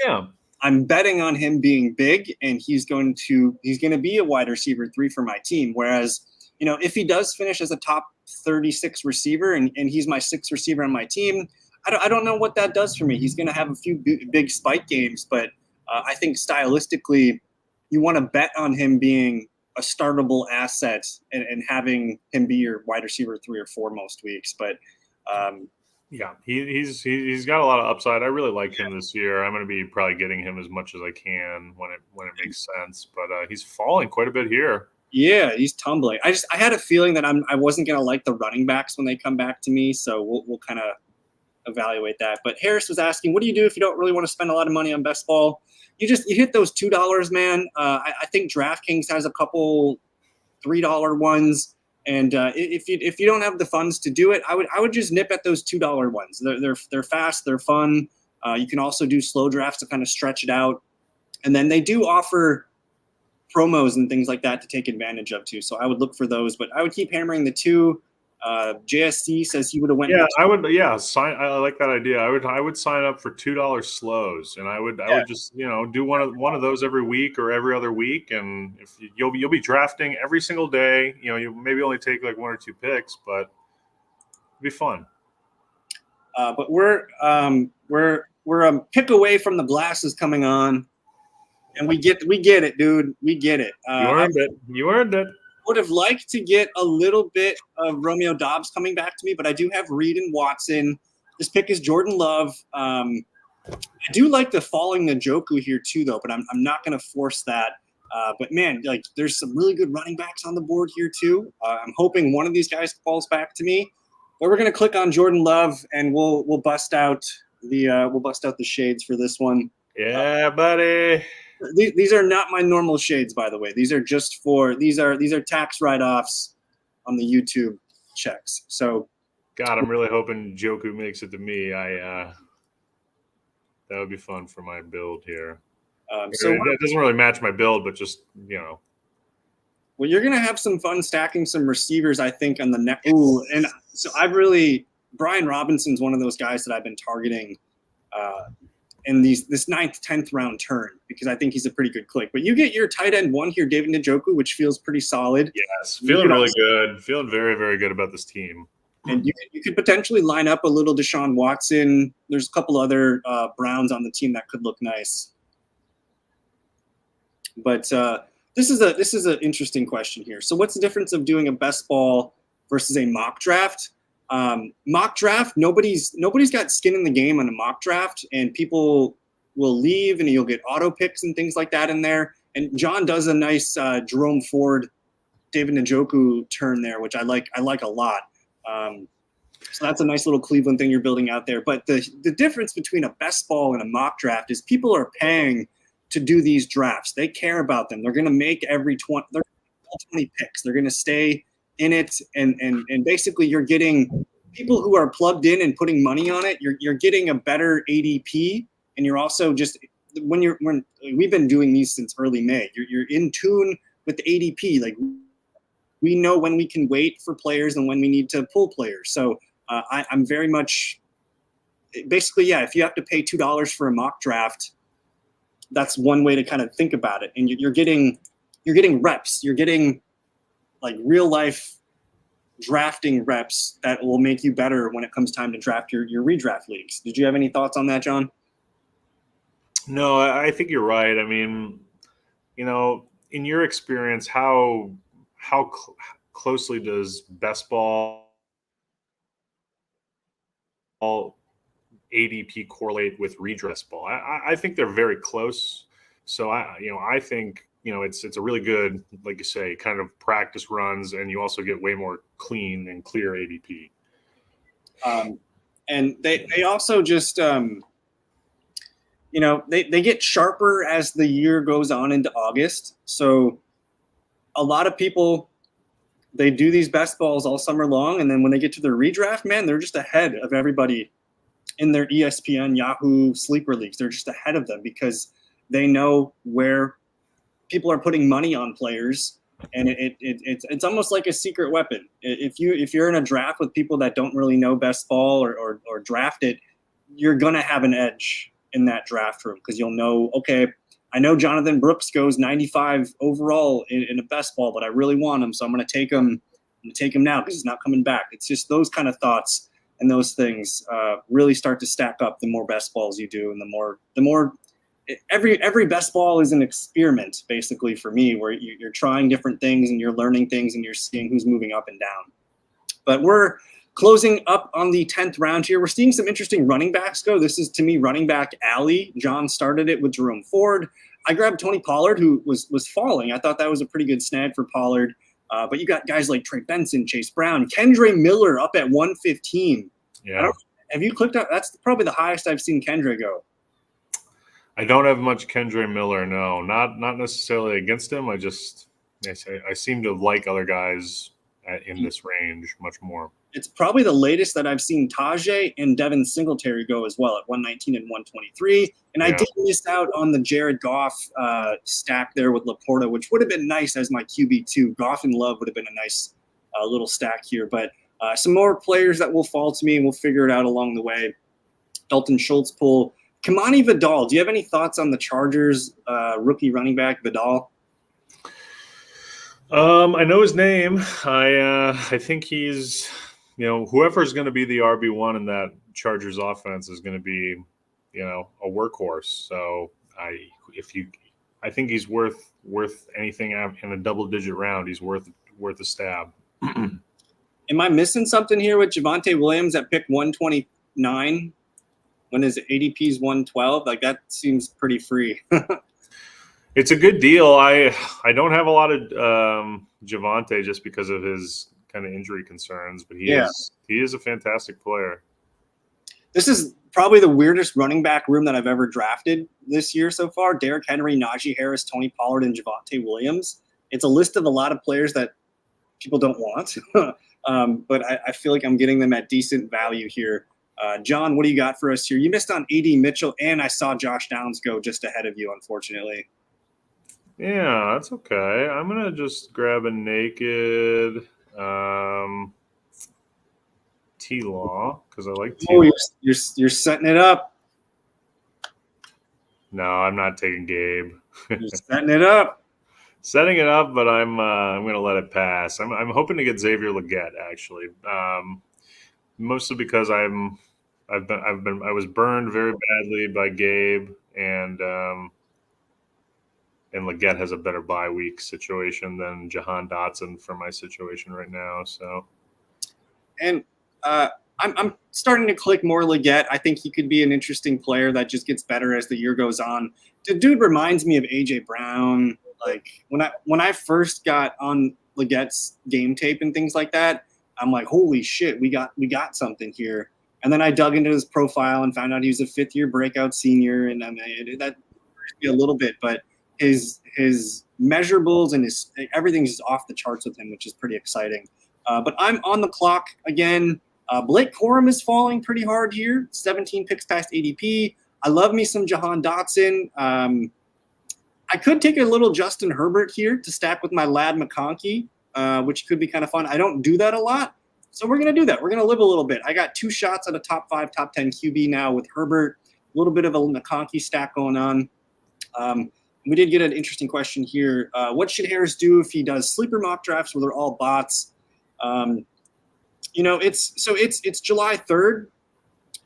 I'm betting on him being big and he's going to be a wide receiver 3 for my team. Whereas, if he does finish as a top 36 receiver and he's my 6th receiver on my team, I don't know what that does for me. He's going to have a few big spike games, but I think stylistically, you want to bet on him being a startable asset and having him be your wide receiver 3 or 4 most weeks. But he's got a lot of upside. I really like him this year. I'm going to be probably getting him as much as I can when it makes sense. But he's falling quite a bit here. Yeah, he's tumbling. I had a feeling that I wasn't going to like the running backs when they come back to me. So we'll kind of evaluate that. But Harris was asking, what do you do if you don't really want to spend a lot of money on best ball? You hit those $2, man. I think DraftKings has a couple $3 ones, and if you don't have the funds to do it, I would just nip at those $2 ones. They're fast, they're fun. You can also do slow drafts to kind of stretch it out, and then they do offer promos and things like that to take advantage of too. So I would look for those, but I would keep hammering the 2. JSC says he would have went. Yeah, I would. Yeah, I like that idea. I would sign up for $2 slows, and I would just do one of those every week or every other week, and if you'll be drafting every single day. You maybe only take 1 or 2 picks, but it'll be fun. But we're a pick away from the glasses coming on, and we get it, dude. We get it. You earned it. Would have liked to get a little bit of Romeo Doubs coming back to me, but I do have Reed and Watson. This pick is Jordan Love. I do like the falling Njoku here too, though, but I'm not going to force that. But man, there's some really good running backs on the board here too. I'm hoping one of these guys falls back to me. But we're going to click on Jordan Love, and we'll bust out the shades for this one. Yeah, buddy. These are not my normal shades, by the way. These are just these are tax write-offs on the YouTube checks. So, God, I'm really hoping Njoku makes it to me. That would be fun for my build here. It doesn't really match my build, but just Well, you're gonna have some fun stacking some receivers, I think, on the next. Ooh, and so Brian Robinson's one of those guys that I've been targeting. In this 9th, 10th round turn, because I think he's a pretty good click. But you get your tight end 1 here, David Njoku, which feels pretty solid. Yes, feeling really good. Feeling very, very good about this team. And you could potentially line up a little Deshaun Watson. There's a couple other Browns on the team that could look nice. But this is an interesting question here. So what's the difference of doing a best ball versus a mock draft? Mock draft, nobody's got skin in the game on a mock draft, and people will leave, and you'll get auto picks and things like that in there. And John does a nice Jerome Ford, David Njoku turn there, which I like a lot. So that's a nice little Cleveland thing you're building out there. But the difference between a best ball and a mock draft is people are paying to do these drafts. They care about them. They're going to make every 20 picks. They're going to stay in it, and basically you're getting people who are plugged in and putting money on it. You're getting a better ADP, and you're also just when we've been doing these since early May. You're in tune with the ADP. Like, we know when we can wait for players and when we need to pull players. So I'm very much basically, yeah, if you have to pay $2 for a mock draft, that's one way to kind of think about it. And you're getting reps. You're getting like real life drafting reps that will make you better when it comes time to draft your redraft leagues. Did you have any thoughts on that, John? No, I think you're right. I mean, in your experience, how closely does best ball ADP correlate with redraft ball? I think they're very close. So I think it's a really good, like you say, kind of practice runs, and you also get way more clean and clear ADP. And they also just they get sharper as the year goes on into August. So a lot of people, they do these best balls all summer long, and then when they get to their redraft, man, they're just ahead of everybody in their ESPN, Yahoo sleeper leagues. They're just ahead of them because they know where people are putting money on players, and it's almost like a secret weapon. If you're in a draft with people that don't really know best ball or draft it, you're gonna have an edge in that draft room because you'll know, okay, I know Jonathan Brooks goes 95 overall in a best ball, but I really want him, so I'm going to take him. I'm going to take him now because he's not coming back. It's just those kind of thoughts and those things really start to stack up the more best balls you do, and the more every best ball is an experiment basically for me, where you're trying different things and you're learning things and you're seeing who's moving up and down. But we're closing up on the 10th round here. We're seeing some interesting running backs go. This is, to me, running back alley. John started it with Jerome Ford. I grabbed Tony Pollard, who was falling. I thought that was a pretty good snag for Pollard. But you got guys like Trey Benson, Chase Brown, Kendre Miller up at 115. Yeah. Have you clicked up? That's probably the highest I've seen Kendre go. I don't have much Kendre Miller, no. Not necessarily against him. I seem to like other guys in this range much more. It's probably the latest that I've seen Tajay and Devin Singletary go as well at 119 and 123. And I did miss out on the Jared Goff stack there with Laporta, which would have been nice as my QB2. Goff and Love would have been a nice little stack here. But some more players that will fall to me, and we'll figure it out along the way. Dalton Schultz pull. Kamani Vidal, do you have any thoughts on the Chargers rookie running back Vidal? I know his name. I think he's, whoever's going to be the RB1 in that Chargers offense is going to be, a workhorse. So I think he's worth anything in a double-digit round. He's worth a stab. Am I missing something here with Javonte Williams at pick 129 when his ADP is 112? Like, that seems pretty free. It's a good deal. I don't have a lot of Javonte just because of his kind of injury concerns, but he is a fantastic player. This is probably the weirdest running back room that I've ever drafted this year so far. Derrick Henry, Najee Harris, Tony Pollard, and Javonte Williams. It's a list of a lot of players that people don't want, but I feel like I'm getting them at decent value here. John, what do you got for us here? You missed on A.D. Mitchell, and I saw Josh Downs go just ahead of you, unfortunately. Yeah, that's okay. I'm going to just grab a naked T-Law because I like T-Law. Oh, you're setting it up. No, I'm not taking Gabe. You're setting it up. Setting it up, but I'm going to let it pass. I'm hoping to get Xavier Legette, actually. Mostly because I was burned very badly by Gabe, and Legette has a better bye week situation than Jahan Dotson for my situation right now. So, and I I'm starting to click more Leggett. I think he could be an interesting player that just gets better as the year goes on. The dude reminds me of AJ Brown. Like when I first got on Leggett's game tape and things like that, I'm like, holy shit, we got something here. And then I dug into his profile and found out he was a 5th-year breakout senior, and I mean, that hurts me a little bit, but his measurables and his everything's just off the charts with him, which is pretty exciting. But I'm on the clock again. Blake Corum is falling pretty hard here, 17 picks past ADP. I love me some Jahan Dotson. I could take a little Justin Herbert here to stack with my lad McConkey, which could be kind of fun. I don't do that a lot, so we're going to do that. We're going to live a little bit. I got 2 shots at a top 5, top 10 QB now with Herbert, a little bit of a McConkey stack going on. We did get an interesting question here. What should Harris do if he does sleeper mock drafts where they're all bots? It's July 3rd.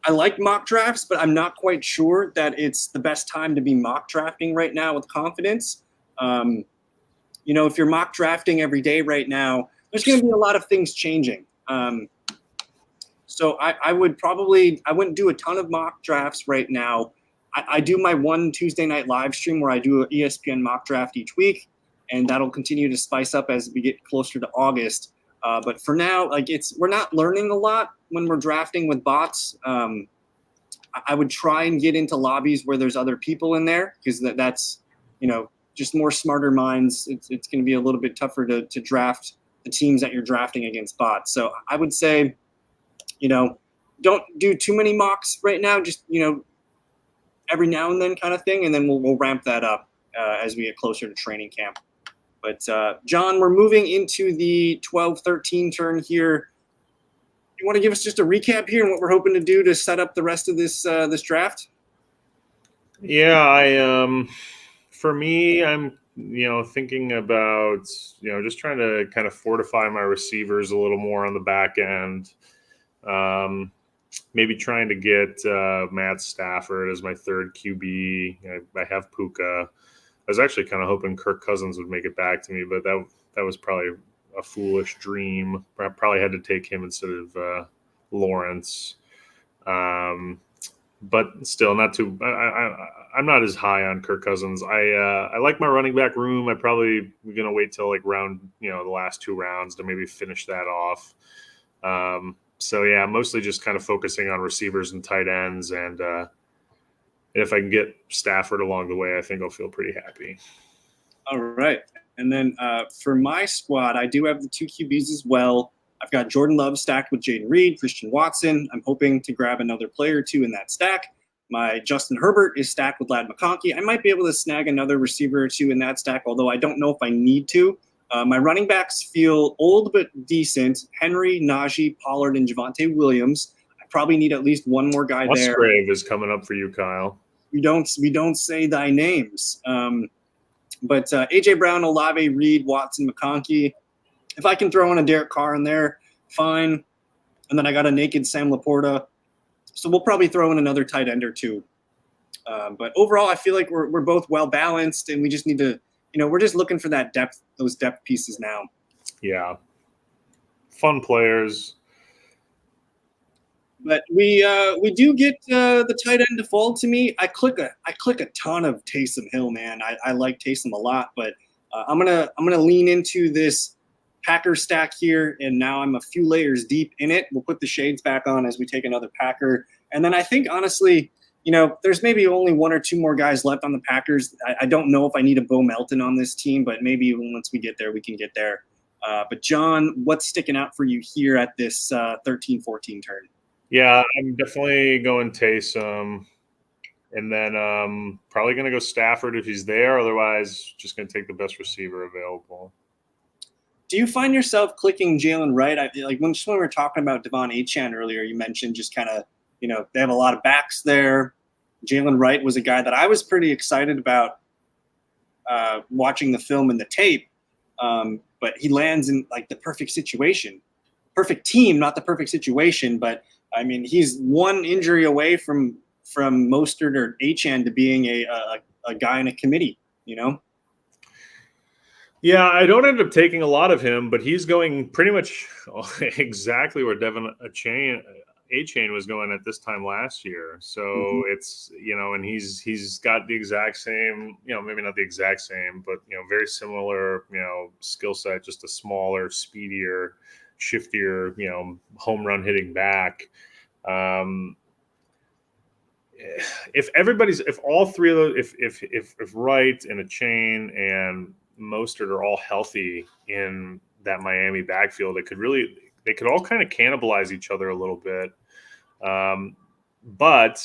I like mock drafts, but I'm not quite sure that it's the best time to be mock drafting right now with confidence. If you're mock drafting every day right now, there's going to be a lot of things changing. So I wouldn't do a ton of mock drafts right now. I do my one Tuesday night live stream where I do an ESPN mock draft each week, and that'll continue to spice up as we get closer to August. But for now, we're not learning a lot when we're drafting with bots. I would try and get into lobbies where there's other people in there, because that's just more smarter minds. It's going to be a little bit tougher to draft the teams that you're drafting against bots. So I would say, don't do too many mocks right now. Just every now and then kind of thing, and then we'll ramp that up as we get closer to training camp. But John, we're moving into the 12-13 turn here. You want to give us just a recap here and what we're hoping to do to set up the rest of this draft? Yeah, for me, I'm thinking about just trying to kind of fortify my receivers a little more on the back end. Maybe trying to get Matt Stafford as my 3rd QB. I have Puka. I was actually kind of hoping Kirk Cousins would make it back to me, but that was probably a foolish dream. I probably had to take him instead of Lawrence. But still, not too. I'm not as high on Kirk Cousins. I like my running back room. I probably gonna wait till round the last 2 rounds to maybe finish that off. So yeah, mostly just kind of focusing on receivers and tight ends, and if I can get Stafford along the way, I think I'll feel pretty happy. All right. And then for my squad, I do have the 2 QBs as well. I've got Jordan Love stacked with Jaden Reed, Christian Watson. I'm hoping to grab another player or 2 in that stack. My Justin Herbert is stacked with Lad McConkey. I might be able to snag another receiver or 2 in that stack, although I don't know if I need to. My running backs feel old but decent. Henry, Najee, Pollard, and Javonte Williams. I probably need at least one more guy there. Musgrave is coming up for you, Kyle. We don't say thy names. But AJ Brown, Olave, Reed, Watson, McConkey. If I can throw in a Derek Carr in there, fine. And then I got a naked Sam Laporta. So we'll probably throw in another tight end or 2. But overall, I feel like we're both well balanced, and we just need to, we're just looking for that depth, those depth pieces now. Yeah, fun players. But we do get the tight end to fall to me. I click a ton of Taysom Hill, man. I like Taysom a lot, but I'm gonna lean into this Packer stack here, and now I'm a few layers deep in it. We'll put the shades back on as we take another Packer, and then I think honestly, there's maybe only 1 or 2 more guys left on the Packers. I don't know if I need a Bo Melton on this team, but maybe once we get there, we can get there. But John, what's sticking out for you here at this 13-14 turn? Yeah, I'm definitely going Taysom, and then probably going to go Stafford if he's there. Otherwise, just going to take the best receiver available. Do you find yourself clicking Jalen Wright? When we were talking about Devon Achane earlier, you mentioned just kind of, they have a lot of backs there. Jalen Wright was a guy that I was pretty excited about watching the film and the tape, but he lands in the perfect situation. Perfect team, not the perfect situation, but I mean, he's one injury away from Mostert or Achane to being a guy in a committee, Yeah, I don't end up taking a lot of him, but he's going pretty much exactly where Devon Achane A-Chain was going at this time last year. So it's, and he's got the exact same, maybe not the exact same, but, very similar, skill set, just a smaller, speedier, shiftier, home run hitting back. If all three of those, if Wright and A-Chain and Mostert are all healthy in that Miami backfield, they could all kind of cannibalize each other a little bit. But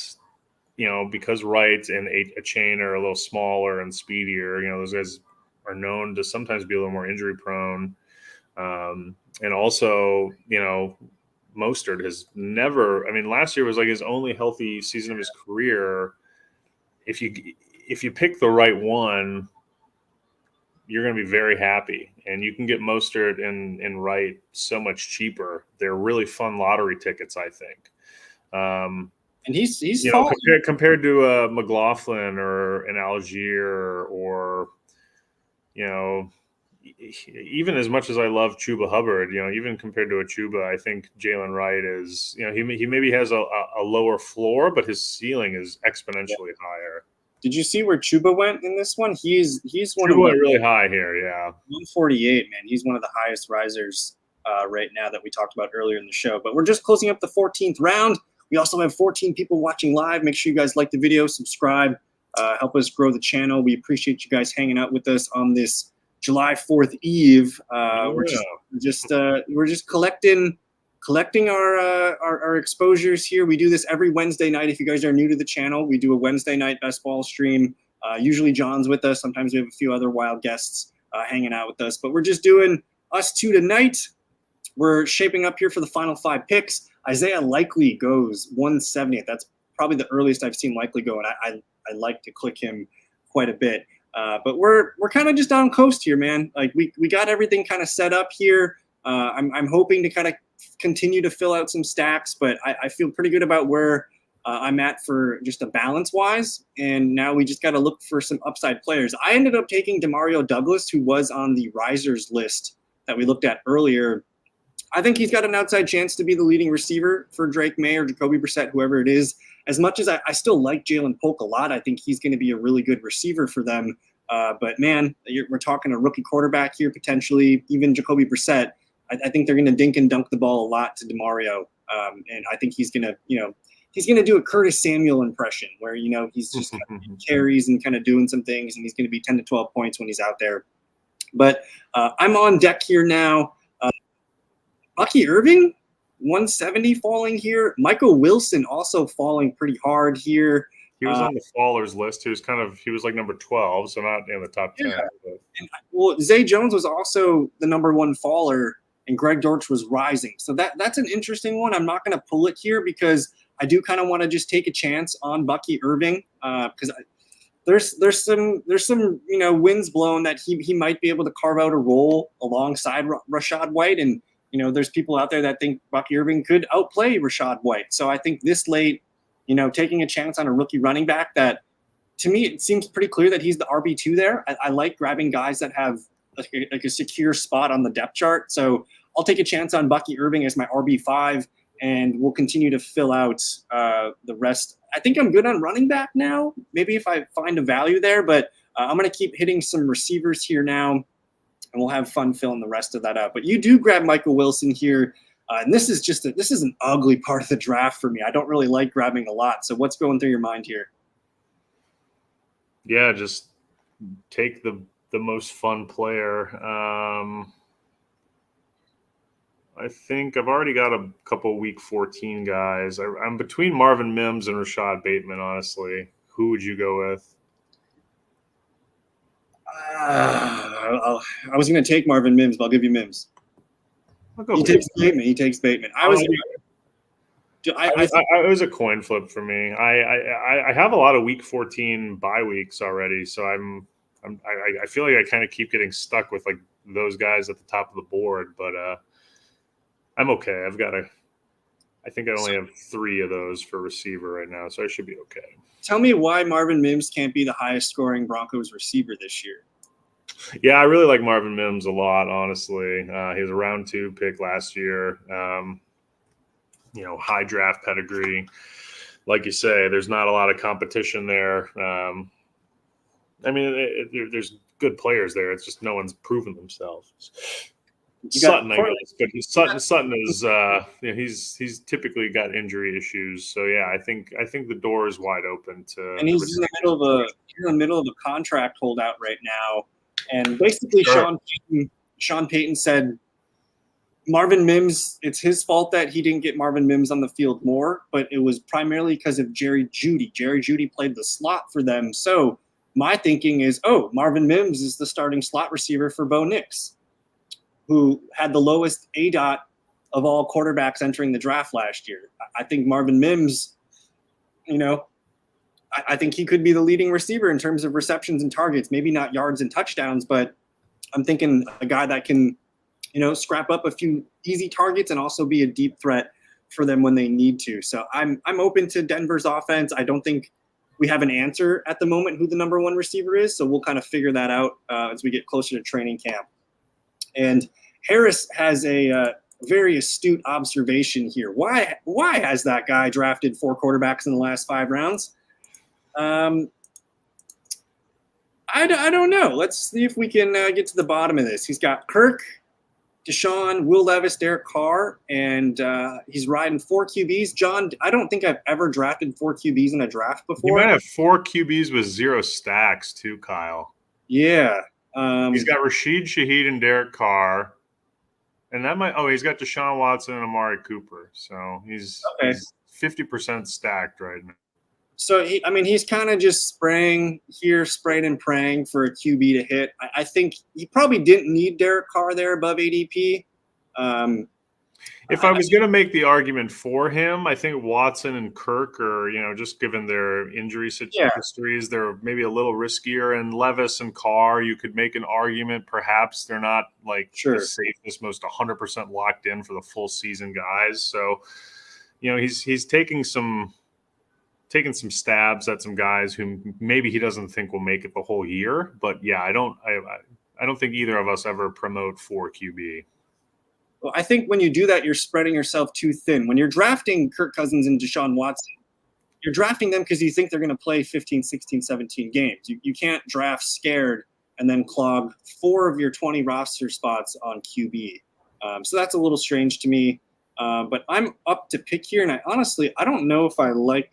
because Wright and A-Chain are a little smaller and speedier, those guys are known to sometimes be a little more injury prone. And also, Mostert has never, last year was like his only healthy season of his career. If you pick the right one, you're going to be very happy, and you can get Mostert and Wright so much cheaper. They're really fun lottery tickets, I think. And he's compared to McLaughlin or an Algier or even as much as I love Chuba Hubbard, even compared to a Chuba, I think Jalen Wright is, he maybe has a lower floor, but his ceiling is exponentially higher. Did you see where Chuba went in this one? He's one Chuba of the went really high here, yeah. 148, man. He's one of the highest risers right now that we talked about earlier in the show. But we're just closing up the 14th round. We also have 14 people watching live. Make sure you guys like the video, subscribe, help us grow the channel. We appreciate you guys hanging out with us on this July 4th Eve. We're just collecting our exposures here. We do this every Wednesday night. If you guys are new to the channel, we do a Wednesday night best ball stream. Usually John's with us. Sometimes we have a few other wild guests hanging out with us, but we're just doing us two tonight. We're shaping up here for the final 5 picks. Isaiah Likely goes 170th. That's probably the earliest I've seen Likely go, and I like to click him quite a bit. But we're kind of just on coast here, man. Like we got everything kind of set up here. I'm hoping to kind of continue to fill out some stacks, but I feel pretty good about where I'm at for just a balance wise. And now we just got to look for some upside players. I ended up taking Demario Douglas, who was on the risers list that we looked at earlier. I think he's got an outside chance to be the leading receiver for Drake May or Jacoby Brissett, whoever it is. As much as I still like Jalen Polk a lot, I think he's going to be a really good receiver for them. But, man, we're talking a rookie quarterback here potentially, even Jacoby Brissett. I think they're going to dink and dunk the ball a lot to Demario. And I think he's going to do a Curtis Samuel impression where, he's just kind of carries and kind of doing some things, and he's going to be 10 to 12 points when he's out there. But I'm on deck here now. Bucky Irving, 170 falling here. Michael Wilson also falling pretty hard here. He was on the fallers list. He was like number 12, so not in the top 10. Yeah. And, Zay Jones was also the number 1 faller, and Greg Dortch was rising. So that's an interesting one. I'm not going to pull it here because I do kind of want to just take a chance on Bucky Irving because there's some winds blown that he might be able to carve out a role alongside Rachaad White, and there's people out there that think Bucky Irving could outplay Rachaad White. So I think this late, taking a chance on a rookie running back that, to me, it seems pretty clear that he's the RB2 there. I like grabbing guys that have like a secure spot on the depth chart. So I'll take a chance on Bucky Irving as my RB5, and we'll continue to fill out the rest. I think I'm good on running back now, maybe if I find a value there, but I'm going to keep hitting some receivers here now, and we'll have fun filling the rest of that up. But you do grab Michael Wilson here, and this is an ugly part of the draft for me. I don't really like grabbing a lot. So what's going through your mind here? Yeah, just take the most fun player. I think I've already got a couple week 14 guys. I'm between Marvin Mims and Rashad Bateman, honestly. Who would you go with? I was going to take Marvin Mims, but I'll give you Mims. He takes Bateman. It was a coin flip for me. I have a lot of week 14 bye weeks already, so I feel like I kind of keep getting stuck with like those guys at the top of the board, but I'm okay. I think I only have 3 of those for receiver right now, so I should be okay. Tell me why Marvin Mims can't be the highest scoring Broncos receiver this year. Yeah, I really like Marvin Mims a lot, honestly. He was a round 2 pick last year. high draft pedigree. Like you say, there's not a lot of competition there. There's good players there. It's just no one's proven themselves. Sutton, I guess, but Sutton is he's typically got injury issues. So yeah, I think the door is wide open to. And he's in the middle of a contract holdout right now, and basically Sure. Sean Payton said Marvin Mims, it's his fault that he didn't get Marvin Mims on the field more, but it was primarily because of Jerry Jeudy. Jerry Jeudy played the slot for them. So my thinking is, Marvin Mims is the starting slot receiver for Bo Nix, who had the lowest ADOT of all quarterbacks entering the draft last year. I think Marvin Mims, I think he could be the leading receiver in terms of receptions and targets, maybe not yards and touchdowns, but I'm thinking a guy that can scrap up a few easy targets and also be a deep threat for them when they need to. So I'm open to Denver's offense. I don't think we have an answer at the moment who the number one receiver is, so we'll kind of figure that out as we get closer to training camp. And Harris has a very astute observation here. Why has that guy drafted 4 quarterbacks in the last 5 rounds? I don't know. Let's see if we can get to the bottom of this. He's got Kirk, Deshaun, Will Levis, Derek Carr, and he's riding 4 QBs. John, I don't think I've ever drafted 4 QBs in a draft before. You might have 4 QBs with 0 stacks too, Kyle. Yeah. He's got Rashid Shaheed and Derek Carr. And that might – he's got Deshaun Watson and Amari Cooper. So he's 50% stacked right now. So, he's kind of just spraying and praying for a QB to hit. I think he probably didn't need Derek Carr there above ADP. If I was going to make the argument for him, I think Watson and Kirk are, just given their injury histories, they're maybe a little riskier. And Levis and Carr, you could make an argument. Perhaps they're not the safest, most 100% locked in for the full season guys. So, he's taking some stabs at some guys who maybe he doesn't think will make it the whole year. But yeah, I don't think either of us ever promote 4 QB. Well, I think when you do that, you're spreading yourself too thin. When you're drafting Kirk Cousins and Deshaun Watson, you're drafting them because you think they're going to play 15, 16, 17 games. You can't draft scared and then clog 4 of your 20 roster spots on QB. So that's a little strange to me. But I'm up to pick here, and I don't know if I like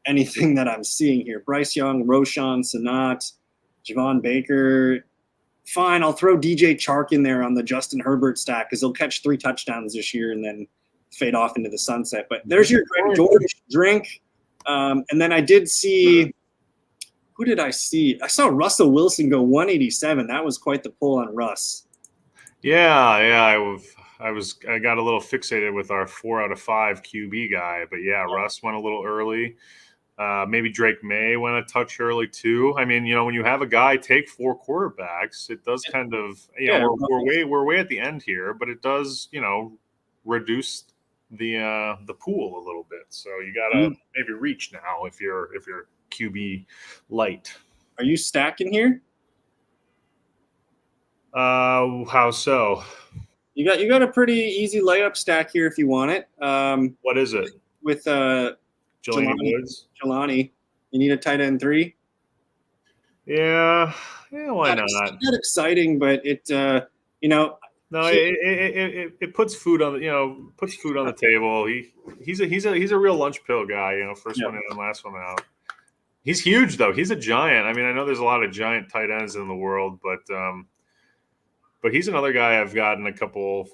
anything that I'm seeing here. Bryce Young, Roshan, Sanat, Javon Baker. Fine, I'll throw DJ Chark in there on the Justin Herbert stack because he'll catch 3 touchdowns this year and then fade off into the sunset. But there's your Greg George drink. And then I did see – who did I see? I saw Russell Wilson go 187. That was quite the pull on Russ. Yeah, I got a little fixated with our 4 out of 5 QB guy. But, yeah, Russ went a little early. Maybe Drake May went a touch early too. I mean, when you have a guy take 4 quarterbacks, it does kind of, we're way at the end here, but it does, reduce the pool a little bit. So you gotta maybe reach now if you're QB light. Are you stacking here? How so? You got a pretty easy layup stack here if you want it. What is it? With Jelani. You need a tight end 3? Yeah, why not? It's not exciting, but it No, it puts food on the table. He's a real lunch pill guy. First one in, last one out. He's huge though. He's a giant. I mean, I know there's a lot of giant tight ends in the world, but he's another guy I've gotten a couple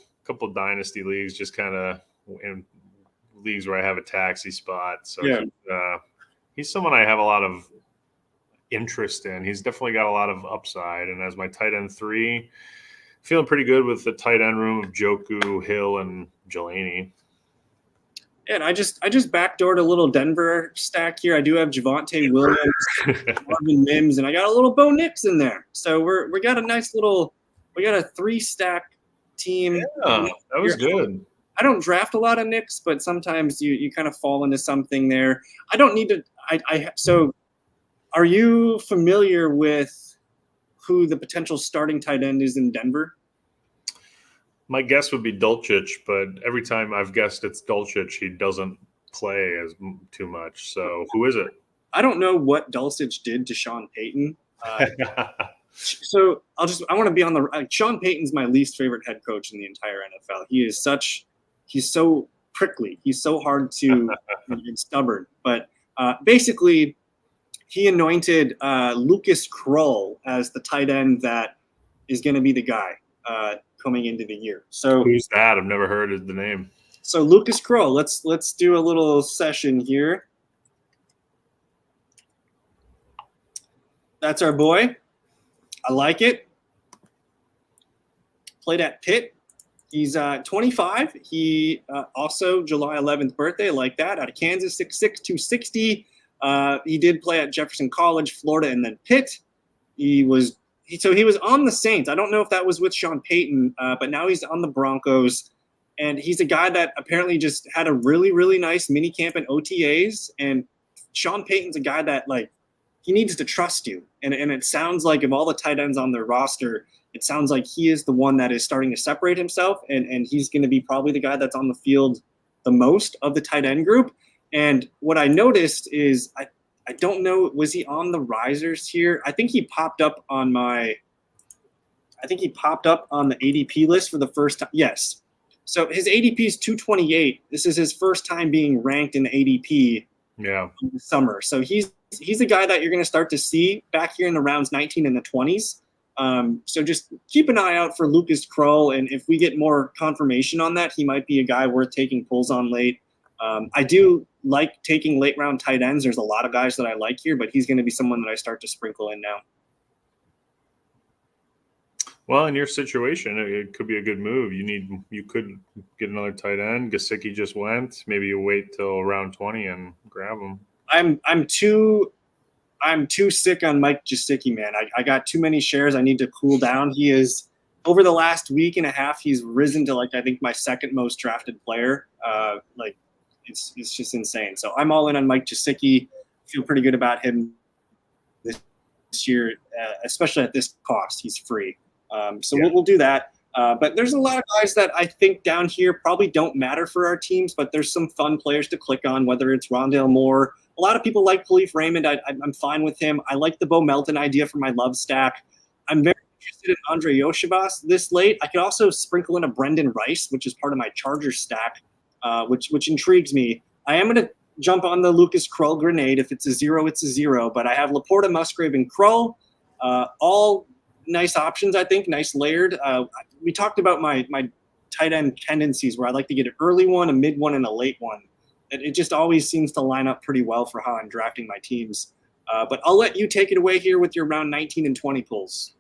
dynasty leagues, just kind of in leagues where I have a taxi spot. So he's someone I have a lot of interest in. He's definitely got a lot of upside. And as my tight end 3, feeling pretty good with the tight end room of Joku, Hill, and Jelani. And I just backdoored a little Denver stack here. I do have Javonte Williams, Marvin Mims, and I got a little Bo Nix in there. So we got a nice little – we got a 3-stack team. Yeah, that was good. I don't draft a lot of Knicks, but sometimes you kind of fall into something there. I don't need to so are you familiar with who the potential starting tight end is in Denver? My guess would be Dulcich, but every time I've guessed it's Dulcich, he doesn't play as too much. So who is it? I don't know what Dulcich did to Sean Payton. So I want to be on the Sean Payton's my least favorite head coach in the entire NFL. He's so prickly. He's so hard to and stubborn. But basically, he anointed Lucas Krull as the tight end that is going to be the guy coming into the year. So who's that? I've never heard of the name. So Lucas Krull, let's do a little session here. That's our boy. I like it. Played at Pitt. He's 25. He also July 11th birthday, like that, out of Kansas, 6'6", 260. He did play at Jefferson College, Florida, and then Pitt. He was on the Saints. I don't know if that was with Sean Payton, but now he's on the Broncos. And he's a guy that apparently just had a really, really nice mini camp and OTAs. And Sean Payton's a guy that, like, he needs to trust you. And it sounds like of all the tight ends on their roster, it sounds like he is the one that is starting to separate himself. And he's going to be probably the guy that's on the field the most of the tight end group. And what I noticed is I don't know, was he on the risers here? I think he popped up on the ADP list for the first time. Yes. So his ADP is 228. This is his first time being ranked in the ADP in the summer. So he's a guy that you're going to start to see back here in the rounds 19 and the 20s. So just keep an eye out for Lucas Krull. And if we get more confirmation on that, he might be a guy worth taking pulls on late. I do like taking late round tight ends. There's a lot of guys that I like here, but he's going to be someone that I start to sprinkle in now. Well, in your situation, it could be a good move. You could get another tight end. Gesicki just went. Maybe you wait till round 20 and grab him. I'm too sick on Mike Gesicki, man. I got too many shares. I need to cool down. He is, over the last week and a half, he's risen to, like, I think my second most drafted player. It's just insane. So I'm all in on Mike Gesicki. Feel pretty good about him this year, especially at this cost. He's free. We'll do that. But there's a lot of guys that I think down here probably don't matter for our teams, but there's some fun players to click on, whether it's Rondale Moore. A lot of people like Khalif Raymond. I'm fine with him. I like the Bo Melton idea for my love stack. I'm very interested in Andre Yoshibas this late. I could also sprinkle in a Brendan Rice, which is part of my Chargers stack, which intrigues me. I am going to jump on the Lucas Krull grenade. If it's a zero, it's a zero. But I have Laporta, Musgrave, and Krull, all nice options, I think, nice layered. We talked about my tight end tendencies where I like to get an early one, a mid one, and a late one. It just always seems to line up pretty well for how I'm drafting my teams. But I'll let you take it away here with your round 19 and 20 pulls.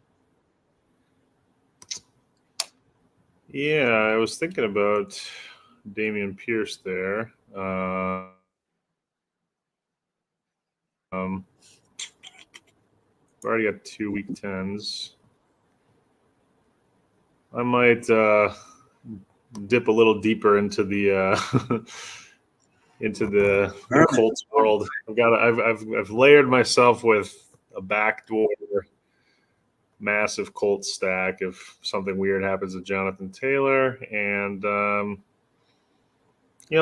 Yeah, I was thinking about Dameon Pierce there. Already got 2 week 10s. I might dip a little deeper into the Colts world. I've layered myself with a backdoor massive Colts stack if something weird happens to Jonathan Taylor, and I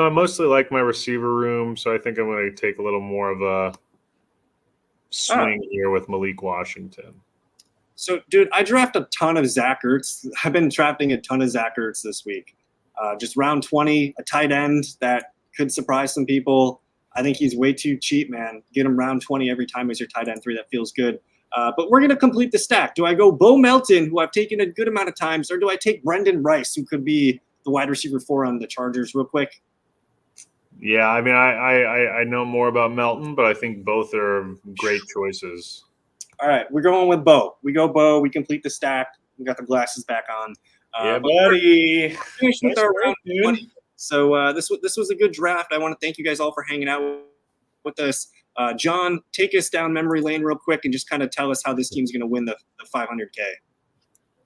mostly like my receiver room, so I think I'm going to take a little more of a swing here with Malik Washington. So, dude, I draft a ton of Zach Ertz. I've been drafting a ton of Zach Ertz this week. Just round 20, a tight end that could surprise some people. I think he's way too cheap, man. Get him round 20 every time as your tight end 3. That feels good. But we're going to complete the stack. Do I go Bo Melton, who I've taken a good amount of times, or do I take Brendan Rice, who could be the wide receiver 4 on the Chargers, real quick? Yeah, I mean, I know more about Melton, but I think both are great choices. All right, we're going with Bo. We go Bo. We complete the stack. We got the glasses back on. Yeah, buddy. Finish with our round 20. So this was a good draft. I want to thank you guys all for hanging out with us. John, take us down memory lane real quick and just kind of tell us how this team's going to win the 500K.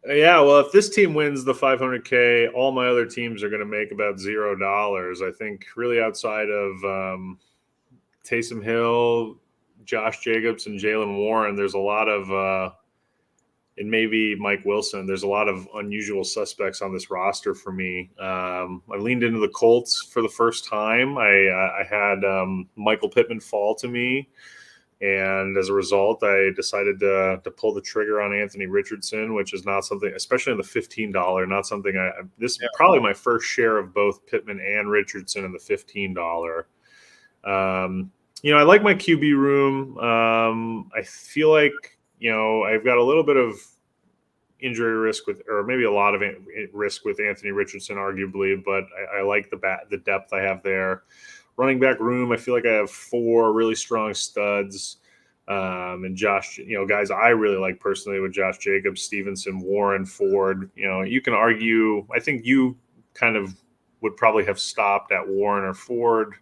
Yeah, well, if this team wins the 500K, all my other teams are going to make about $0. I think really outside of Taysom Hill, Josh Jacobs, and Jalen Warren, there's a lot of and maybe Mike Wilson. There's a lot of unusual suspects on this roster for me. I leaned into the Colts for the first time. I had Michael Pittman fall to me, and as a result, I decided to pull the trigger on Anthony Richardson, which is not something, especially in the $15, not something this is probably my first share of both Pittman and Richardson in the $15. I like my QB room. I feel like, I've got a little bit of injury risk or maybe a lot of risk with Anthony Richardson, arguably, but I like the depth I have there. Running back room, I feel like I have 4 really strong studs. And Josh, guys I really like personally with Josh Jacobs, Stevenson, Warren, Ford. You can argue, I think you kind of would probably have stopped at Warren or Ford,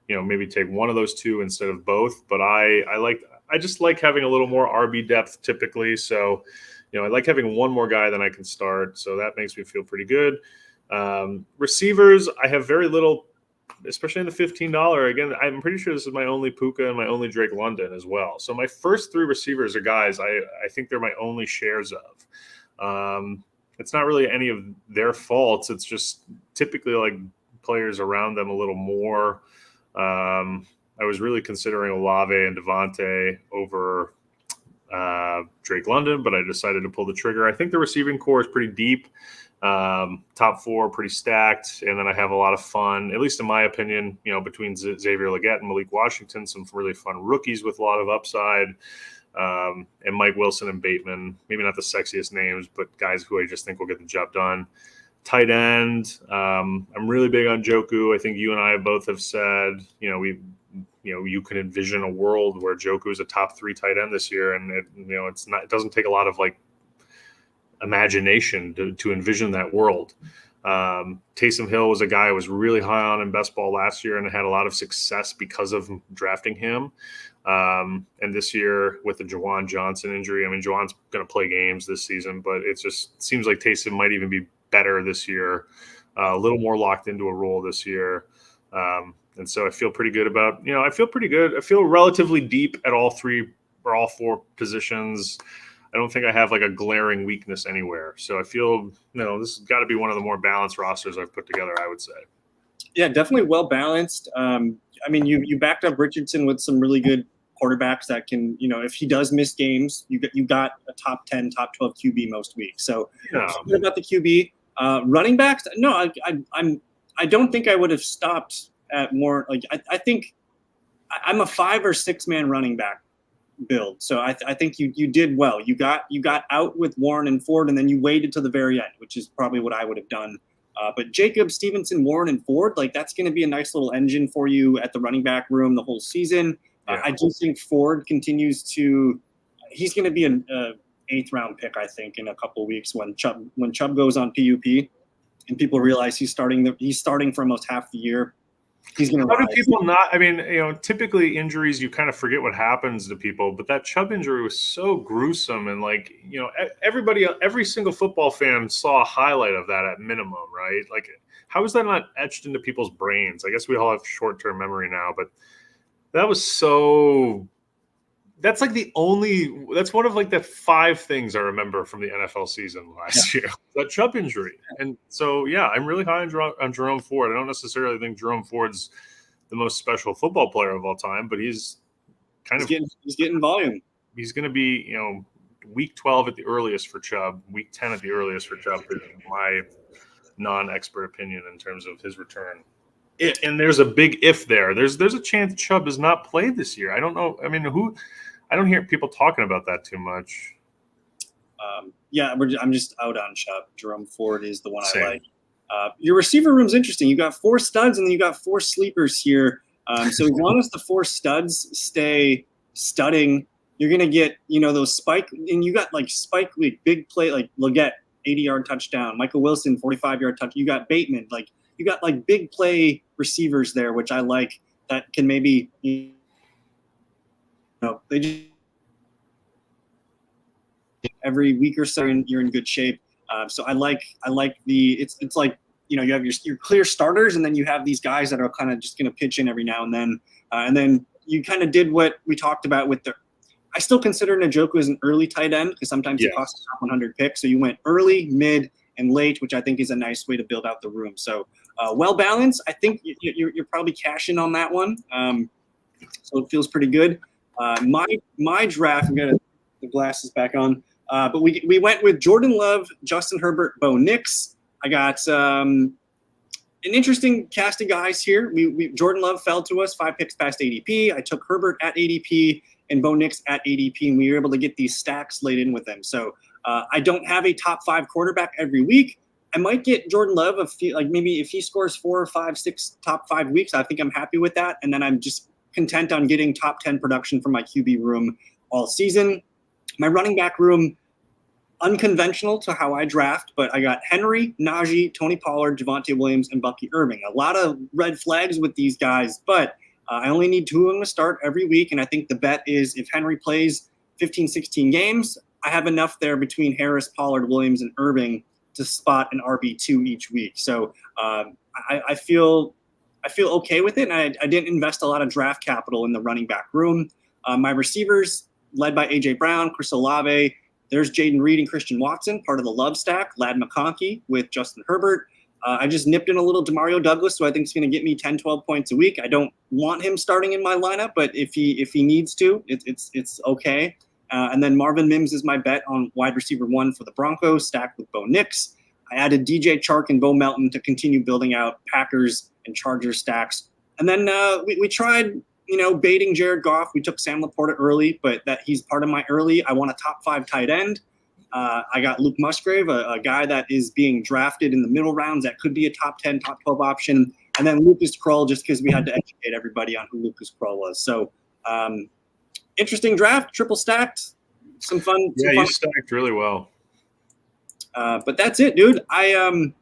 maybe take one of those 2 instead of both. But I just like having a little more RB depth typically. So, I like having one more guy than I can start. So that makes me feel pretty good. Receivers, I have very little, especially in the $15. Again, I'm pretty sure this is my only Puka and my only Drake London as well. So my first 3 receivers are guys I think they're my only shares of. It's not really any of their faults. It's just typically like players around them a little more. I was really considering Olave and Devontae over Drake London, but I decided to pull the trigger. I think the receiving core is pretty deep. Top 4 pretty stacked, and then I have a lot of fun, at least in my opinion, between Xavier Legette and Malik Washington, some really fun rookies with a lot of upside, and Mike Wilson and Bateman, maybe not the sexiest names, but guys who I just think will get the job done. Tight end, I'm really big on Joku. I think you and I both have said, you can envision a world where Joku is a top 3 tight end this year, and it doesn't take a lot of imagination to envision that world. Taysom Hill was a guy I was really high on in best ball last year and had a lot of success because of drafting him. And this year with the Juwan Johnson injury, Juwan's going to play games this season, but it just seems like Taysom might even be better this year, a little more locked into a role this year. And so I feel pretty good about, I feel pretty good. I feel relatively deep at all 3 or all 4 positions. I don't think I have a glaring weakness anywhere. So I feel, this has got to be one of the more balanced rosters I've put together, I would say. Yeah, definitely well balanced. You backed up Richardson with some really good quarterbacks that can, if he does miss games, you got a top 10, top 12 QB most weeks. So what about the QB? Running backs? No, I don't think I would have stopped at more. I think I'm a 5 or 6 man running back build. So I think you did well. You got out with Warren and Ford, and then you waited to the very end, which is probably what I would have done. But Jacob, Stevenson, Warren, and Ford, that's going to be a nice little engine for you at the running back room the whole season. Yeah. I do think Ford continues to. He's going to be an 8th round pick, I think, in a couple of weeks when Chubb goes on PUP, and people realize he's starting for almost half the year. He's going to. How do people not? Typically injuries, you kind of forget what happens to people, but that Chubb injury was so gruesome, and every single football fan saw a highlight of that at minimum, right? How is that not etched into people's brains? I guess we all have short-term memory now, but that was so. That's one of the 5 things I remember from the NFL season last year, that Chubb injury. And so, I'm really high on Jerome Ford. I don't necessarily think Jerome Ford's the most special football player of all time, but he's getting volume. He's going to be, week 12 at the earliest for Chubb, week 10 at the earliest for Chubb, is my non-expert opinion in terms of his return. And there's a big if there. There's a chance Chubb does not play this year. I don't know. I don't hear people talking about that too much. I'm just out on Chubb. Jerome Ford is the one Same. I like. Your receiver room's interesting. You got 4 studs and then you got 4 sleepers here. So as long as the 4 studs stay studding, you're gonna get those spike, and you got spike week big play like Legette 80-yard touchdown, Michael Wilson 45-yard touch. You got Bateman, you got big play receivers there, which I like, that can maybe they just every week or so you're in good shape. So I like it's you have your clear starters, and then you have these guys that are kind of just going to pitch in every now and then you kind of did what we talked about with I still consider Njoku as an early tight end because sometimes he costs a top 100 pick. So you went early, mid, and late, which I think is a nice way to build out the room. So well balanced. I think you're probably cashing on that one. So it feels pretty good. My draft, I'm gonna the glasses back on. But we went with Jordan Love, Justin Herbert, Bo Nix. I got an interesting cast of guys here. Jordan Love fell to us 5 picks past ADP. I took Herbert at ADP and Bo Nix at ADP, and we were able to get these stacks laid in with them. So I don't have a top 5 quarterback every week. I might get Jordan Love maybe if he scores 4 or 5, 6 top 5 weeks. I think I'm happy with that, and then I'm just content on getting top 10 production from my QB room all season. My running back room, unconventional to how I draft, but I got Henry, Najee, Tony Pollard, Javonte Williams, and Bucky Irving. A lot of red flags with these guys, but I only need 2 of them to start every week, and I think the bet is if Henry plays 15, 16 games, I have enough there between Harris, Pollard, Williams, and Irving to spot an RB2 each week. So I feel okay with it, and I didn't invest a lot of draft capital in the running back room. My receivers, led by A.J. Brown, Chris Olave, there's Jaden Reed and Christian Watson, part of the Love stack, Ladd McConkey with Justin Herbert. I just nipped in a little Demario Douglas, so I think it's going to get me 10, 12 points a week. I don't want him starting in my lineup, but if he needs to, it's okay. And then Marvin Mims is my bet on wide receiver 1 for the Broncos, stacked with Bo Nix. I added DJ Chark and Bo Melton to continue building out Packers and Chargers stacks. And then we tried, baiting Jared Goff. We took Sam Laporta early, but that he's part of my early. I want a top 5 tight end. I got Luke Musgrave, a guy that is being drafted in the middle rounds that could be a top 10, top 12 option. And then Lucas Krull, just because we had to educate everybody on who Lucas Krull was. So interesting draft, triple stacked, some fun. You stacked really well. But that's it, dude. I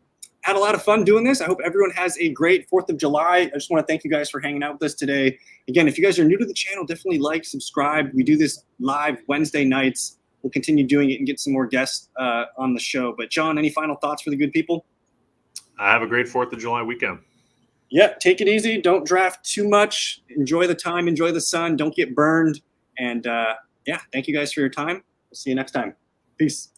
had a lot of fun doing this. I hope everyone has a great 4th of July. I just want to thank you guys for hanging out with us today. Again, if you guys are new to the channel, definitely like, subscribe. We do this live Wednesday nights. We'll continue doing it and get some more guests on the show. But John, any final thoughts for the good people? Have a great 4th of July weekend. Yeah, take it easy. Don't draft too much. Enjoy the time. Enjoy the sun. Don't get burned. And thank you guys for your time. We'll see you next time. Peace.